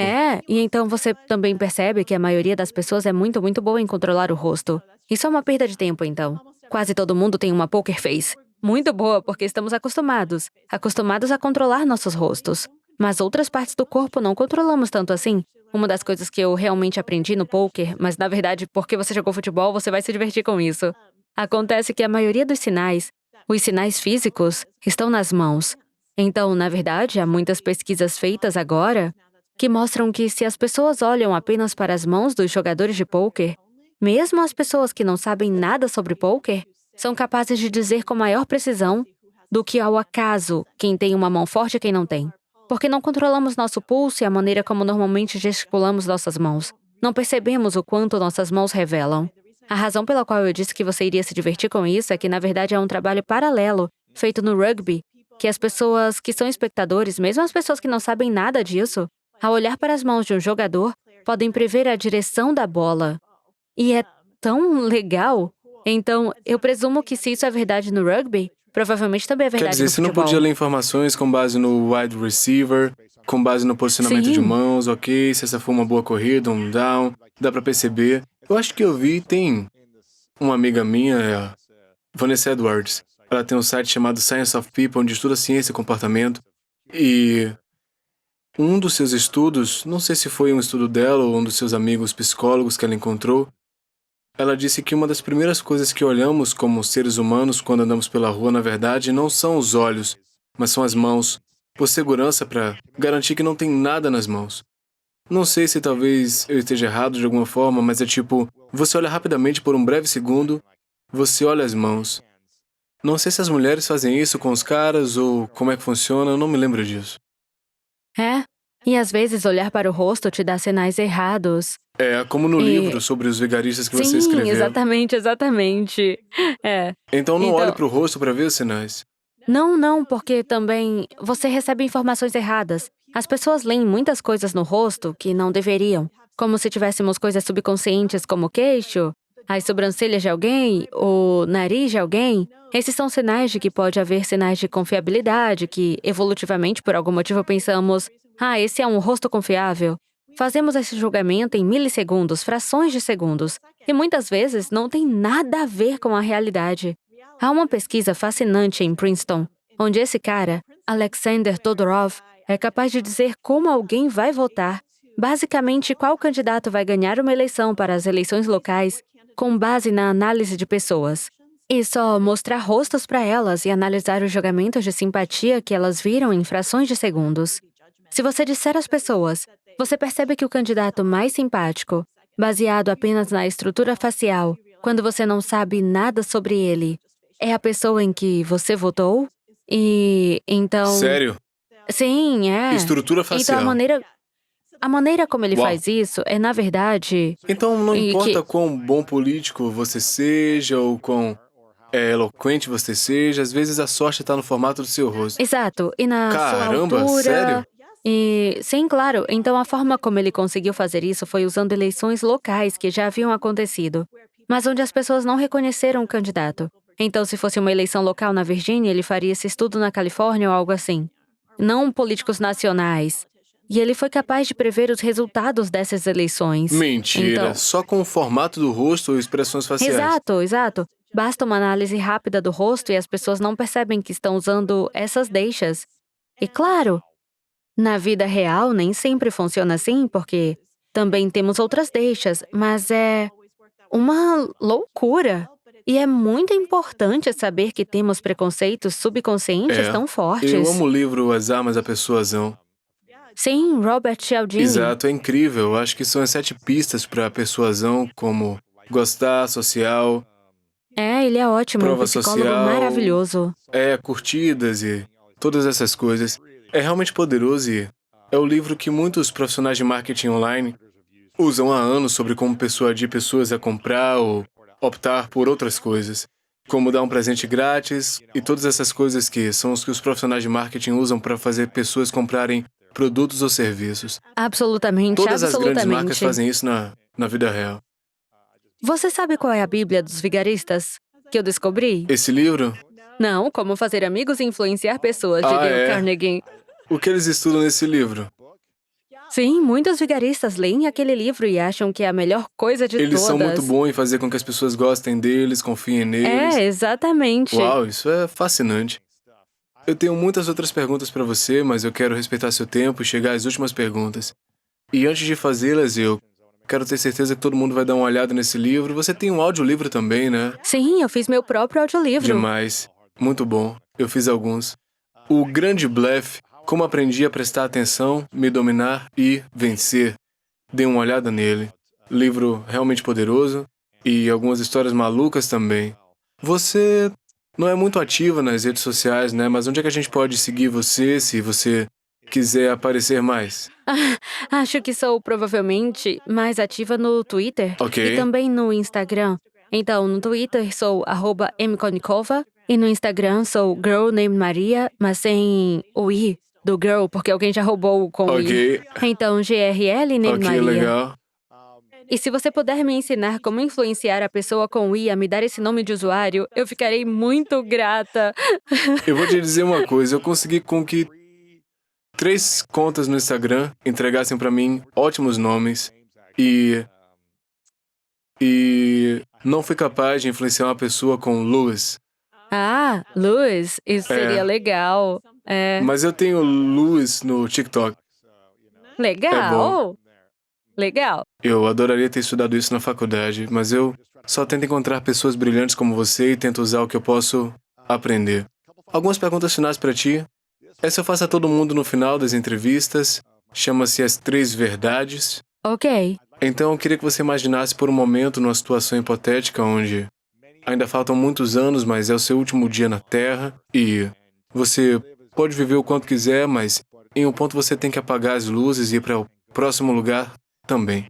E então você também percebe que a maioria das pessoas é muito, muito boa em controlar o rosto. Isso é uma perda de tempo, então. Quase todo mundo tem uma poker face. Muito boa, porque estamos acostumados a controlar nossos rostos. Mas outras partes do corpo não controlamos tanto assim. Uma das coisas que eu realmente aprendi no poker, mas na verdade, porque você jogou futebol, você vai se divertir com isso. Acontece que a maioria dos sinais, os sinais físicos, estão nas mãos. Então, na verdade, há muitas pesquisas feitas agora que mostram que se as pessoas olham apenas para as mãos dos jogadores de pôquer, mesmo as pessoas que não sabem nada sobre pôquer, são capazes de dizer com maior precisão do que ao acaso quem tem uma mão forte e quem não tem. Porque não controlamos nosso pulso e a maneira como normalmente gesticulamos nossas mãos. Não percebemos o quanto nossas mãos revelam. A razão pela qual eu disse que você iria se divertir com isso é que, na verdade, é um trabalho paralelo, feito no rugby, que as pessoas que são espectadores, mesmo as pessoas que não sabem nada disso, ao olhar para as mãos de um jogador, podem prever a direção da bola. E é tão legal. Então, eu presumo que se isso é verdade no rugby, provavelmente também é Quer verdade dizer, no você não futebol. podia ler informações com base no wide receiver, com base no posicionamento de Sim. mãos, ok, se essa foi uma boa corrida, um down, dá pra perceber. Eu acho que eu vi, tem uma amiga minha, é a Vanessa Edwards. Ela tem um site chamado Science of People, onde estuda ciência e comportamento. E um dos seus estudos, não sei se foi um estudo dela ou um dos seus amigos psicólogos que ela encontrou, ela disse que uma das primeiras coisas que olhamos como seres humanos quando andamos pela rua, na verdade, não são os olhos, mas são as mãos, por segurança para garantir que não tem nada nas mãos. Não sei se talvez eu esteja errado de alguma forma, mas é tipo, você olha rapidamente por um breve segundo, você olha as mãos. Não sei se as mulheres fazem isso com os caras ou como é que funciona, eu não me lembro disso. E às vezes olhar para o rosto te dá sinais errados. É, como no E- livro sobre os vigaristas que você Sim, escreveu. exatamente. Então não Então- olhe pro rosto para ver os sinais. Não, porque também você recebe informações erradas. As pessoas leem muitas coisas no rosto que não deveriam, como se tivéssemos coisas subconscientes como o queixo, as sobrancelhas de alguém, o nariz de alguém. Esses são sinais de que pode haver sinais de confiabilidade, que evolutivamente, por algum motivo, pensamos, esse é um rosto confiável. Fazemos esse julgamento em milissegundos, frações de segundos, e muitas vezes não tem nada a ver com a realidade. Há uma pesquisa fascinante em Princeton, onde esse cara, Alexander Todorov, é capaz de dizer como alguém vai votar, basicamente qual candidato vai ganhar uma eleição para as eleições locais, com base na análise de pessoas. E só mostrar rostos para elas e analisar os julgamentos de simpatia que elas viram em frações de segundos. Se você disser às pessoas, você percebe que o candidato mais simpático, baseado apenas na estrutura facial, quando você não sabe nada sobre ele, é a pessoa em que você votou? E então... Sério? Sim, é. Estrutura Então facial. a maneira como ele Uau. faz isso é, na verdade... Então não E importa que- quão bom político você seja ou quão eloquente você seja, às vezes a sorte está no formato do seu rosto. Exato, e na sua Caramba, altura... sério? E, sim, claro. Então, a forma como ele conseguiu fazer isso foi usando eleições locais que já haviam acontecido. mas onde as pessoas não reconheceram o candidato. Então, se fosse uma eleição local na Virgínia, ele faria esse estudo na Califórnia ou algo assim. Não políticos nacionais. E ele foi capaz de prever os resultados dessas eleições. Mentira, Então, só com o formato do rosto ou expressões faciais. exato. Basta uma análise rápida do rosto e as pessoas não percebem que estão usando essas deixas. E claro, na vida real nem sempre funciona assim, porque também temos outras deixas, mas é uma loucura. E é muito importante saber que temos preconceitos subconscientes É, tão eu fortes. amo o livro As Armas da Persuasão. Sim, Robert Cialdini. Exato, é incrível. Eu acho que são as 7 pistas para a persuasão, como gostar, social, Ele é ótimo, um prova psicólogo social, maravilhoso. curtidas e todas essas coisas. É realmente poderoso e é o livro que muitos profissionais de marketing online usam há anos sobre como persuadir pessoas a comprar ou optar por outras coisas. Como dar um presente grátis e todas essas coisas que são os que os profissionais de marketing usam para fazer pessoas comprarem produtos ou serviços. Absolutamente, Todas as grandes marcas absolutamente. fazem isso na vida real. Você sabe qual é a Bíblia dos vigaristas que eu descobri? Esse livro? Não, Como Fazer Amigos e Influenciar Pessoas, de Ah, Dale é. Carnegie. O que eles estudam nesse livro? Sim, muitos vigaristas leem aquele livro e acham que é a melhor coisa de Eles são muito todas. bons em fazer com que as pessoas gostem deles, confiem neles. Exatamente. Uau, isso é fascinante. Eu tenho muitas outras perguntas para você, mas eu quero respeitar seu tempo e chegar às últimas perguntas. E antes de fazê-las, eu quero ter certeza que todo mundo vai dar uma olhada nesse livro. Você tem um audiolivro também, né? Sim, eu fiz meu próprio audiolivro. Demais. Muito bom. Eu fiz alguns. O Grande Blefe, Como Aprendi a Prestar Atenção, Me Dominar e Vencer. Dê uma olhada nele. Livro realmente poderoso e algumas histórias malucas também. Você não é muito ativa nas redes sociais, né? Mas onde é que a gente pode seguir você se você quiser aparecer mais? Acho que sou provavelmente mais ativa no Twitter Ok. e também no Instagram. Então, no Twitter sou @mkonikova e no Instagram sou Girl Named Maria, mas sem o I do girl, porque alguém já roubou o com o I. Ok. Então, GRL Named Ok, Maria. legal. E se você puder me ensinar como influenciar a pessoa com o I a me dar esse nome de usuário, eu ficarei muito grata. Eu vou te dizer uma coisa, eu consegui com que 3 contas no Instagram entregassem pra mim ótimos nomes e não fui capaz de influenciar uma pessoa com Louis. Ah, Luz, isso seria É, legal. mas eu tenho Louis no TikTok. É bom. Legal. Legal. Eu adoraria ter estudado isso na faculdade, mas eu só tento encontrar pessoas brilhantes como você e tento usar o que eu posso aprender. Algumas perguntas finais pra ti. Essa eu faço a todo mundo no final das entrevistas. Chama-se As 3 Verdades. Ok. Então, eu queria que você imaginasse por um momento numa situação hipotética onde ainda faltam muitos anos, mas é o seu último dia na Terra e você pode viver o quanto quiser, mas em um ponto você tem que apagar as luzes e ir para o próximo lugar também.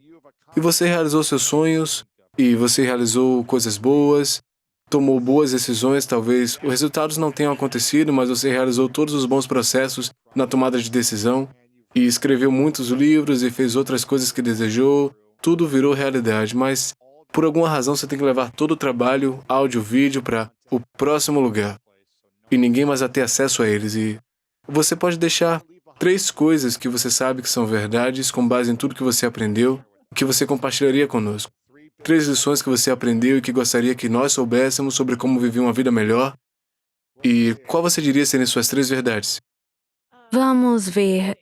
E você realizou seus sonhos e você realizou coisas boas, tomou boas decisões, talvez os resultados não tenham acontecido, mas você realizou todos os bons processos na tomada de decisão e escreveu muitos livros e fez outras coisas que desejou. Tudo virou realidade, mas por alguma razão você tem que levar todo o trabalho, áudio, vídeo para o próximo lugar. E ninguém mais vai ter acesso a eles. E você pode deixar 3 coisas que você sabe que são verdades com base em tudo que você aprendeu, que você compartilharia conosco. 3 lições que você aprendeu e que gostaria que nós soubéssemos sobre como viver uma vida melhor. E qual você diria serem suas 3 verdades? Vamos ver.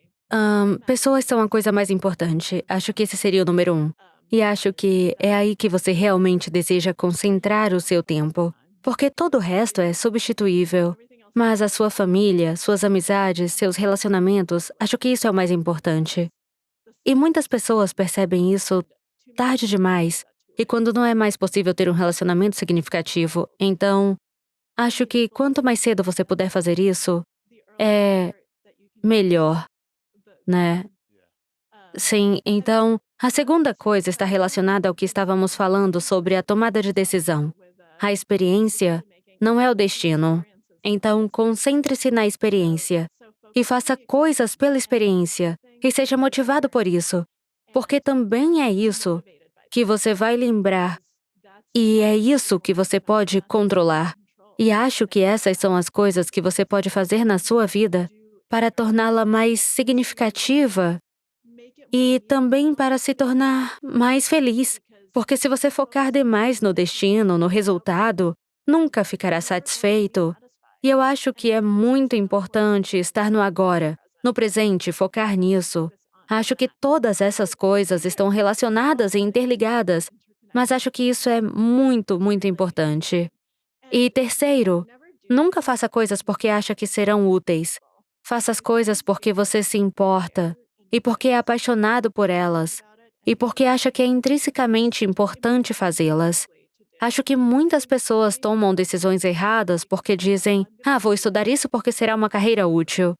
Pessoas são a coisa mais importante. Acho que esse seria o número 1. E acho que é aí que você realmente deseja concentrar o seu tempo. Porque todo o resto é substituível. Mas a sua família, suas amizades, seus relacionamentos, acho que isso é o mais importante. E muitas pessoas percebem isso tarde demais. E quando não é mais possível ter um relacionamento significativo. Então, acho que quanto mais cedo você puder fazer isso, é melhor, né? Sim, então, a segunda coisa está relacionada ao que estávamos falando sobre a tomada de decisão. A experiência não é o destino. Então, concentre-se na experiência e faça coisas pela experiência e seja motivado por isso, porque também é isso que você vai lembrar E é isso que você pode controlar. E acho que essas são as coisas que você pode fazer na sua vida para torná-la mais significativa e também para se tornar mais feliz. Porque se você focar demais no destino, no resultado, nunca ficará satisfeito. E eu acho que é muito importante estar no agora, no presente, focar nisso. Acho que todas essas coisas estão relacionadas e interligadas, mas acho que isso é muito, muito importante. E terceiro, nunca faça coisas porque acha que serão úteis. Faça as coisas porque você se importa, e porque é apaixonado por elas, e porque acha que é intrinsecamente importante fazê-las. Acho que muitas pessoas tomam decisões erradas porque dizem: vou estudar isso porque será uma carreira útil.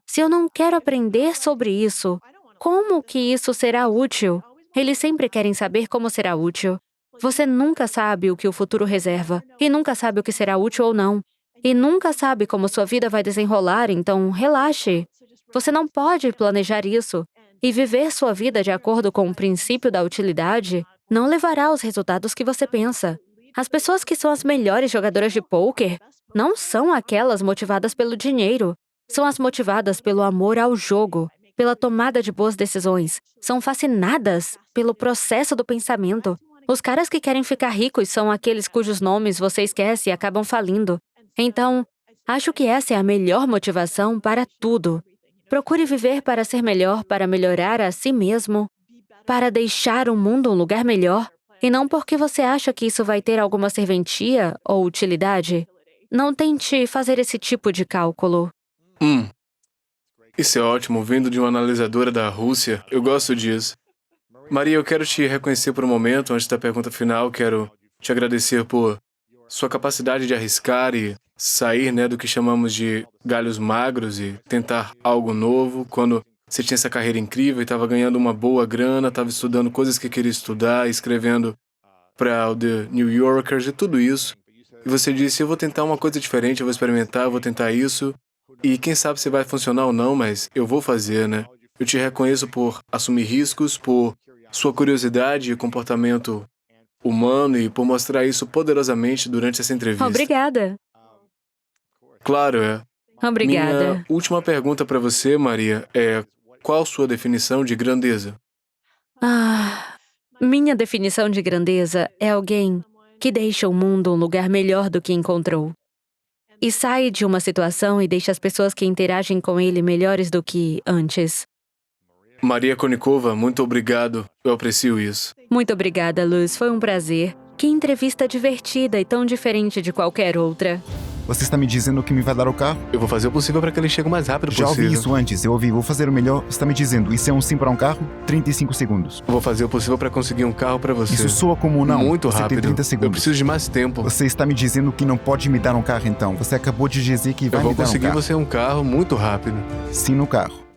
Se eu não quero aprender sobre isso, como que isso será útil? Eles sempre querem saber como será útil. Você nunca sabe o que o futuro reserva, e nunca sabe o que será útil ou não. E nunca sabe como sua vida vai desenrolar, então relaxe. Você não pode planejar isso. E viver sua vida de acordo com o princípio da utilidade não levará aos resultados que você pensa. As pessoas que são as melhores jogadoras de pôquer não são aquelas motivadas pelo dinheiro. São as motivadas pelo amor ao jogo, pela tomada de boas decisões. São fascinadas pelo processo do pensamento. Os caras que querem ficar ricos são aqueles cujos nomes você esquece e acabam falindo. Então, acho que essa é a melhor motivação para tudo. Procure viver para ser melhor, para melhorar a si mesmo, para deixar o mundo um lugar melhor, e não porque você acha que isso vai ter alguma serventia ou utilidade. Não tente fazer esse tipo de cálculo. Isso é ótimo, vindo de uma analisadora da Rússia. Eu gosto disso. Maria, eu quero te reconhecer por um momento, antes da pergunta final. Quero te agradecer por sua capacidade de arriscar e sair, do que chamamos de galhos magros e tentar algo novo. Quando você tinha essa carreira incrível e estava ganhando uma boa grana, estava estudando coisas que queria estudar, escrevendo para o The New Yorkers e tudo isso. E você disse: eu vou tentar uma coisa diferente, eu vou experimentar, eu vou tentar isso. E quem sabe se vai funcionar ou não, mas eu vou fazer, Eu te reconheço por assumir riscos, por sua curiosidade e comportamento humano e por mostrar isso poderosamente durante essa entrevista. Obrigada. Claro, é. Obrigada. Minha última pergunta para você, Maria, é: qual sua definição de grandeza? Minha definição de grandeza é alguém que deixa o mundo um lugar melhor do que encontrou. E sai de uma situação e deixa as pessoas que interagem com ele melhores do que antes. Maria Konnikova, muito obrigado. Eu aprecio isso. Muito obrigada, Luz. Foi um prazer. Que entrevista divertida e tão diferente de qualquer outra. Você está me dizendo que me vai dar o carro? Eu vou fazer o possível para que ele chegue o mais rápido Já possível. ouvi isso antes, eu ouvi, vou fazer o melhor. Você está me dizendo, isso é um sim para um carro? 35 segundos. Eu vou fazer o possível para conseguir um carro para você. Isso soa como um não. Muito Você rápido. tem 30 Eu segundos. preciso de mais tempo. Você está me dizendo que não pode me dar um carro então. Você acabou de dizer que vai Eu vou me dar um conseguir carro. você um carro muito rápido. Sim no carro.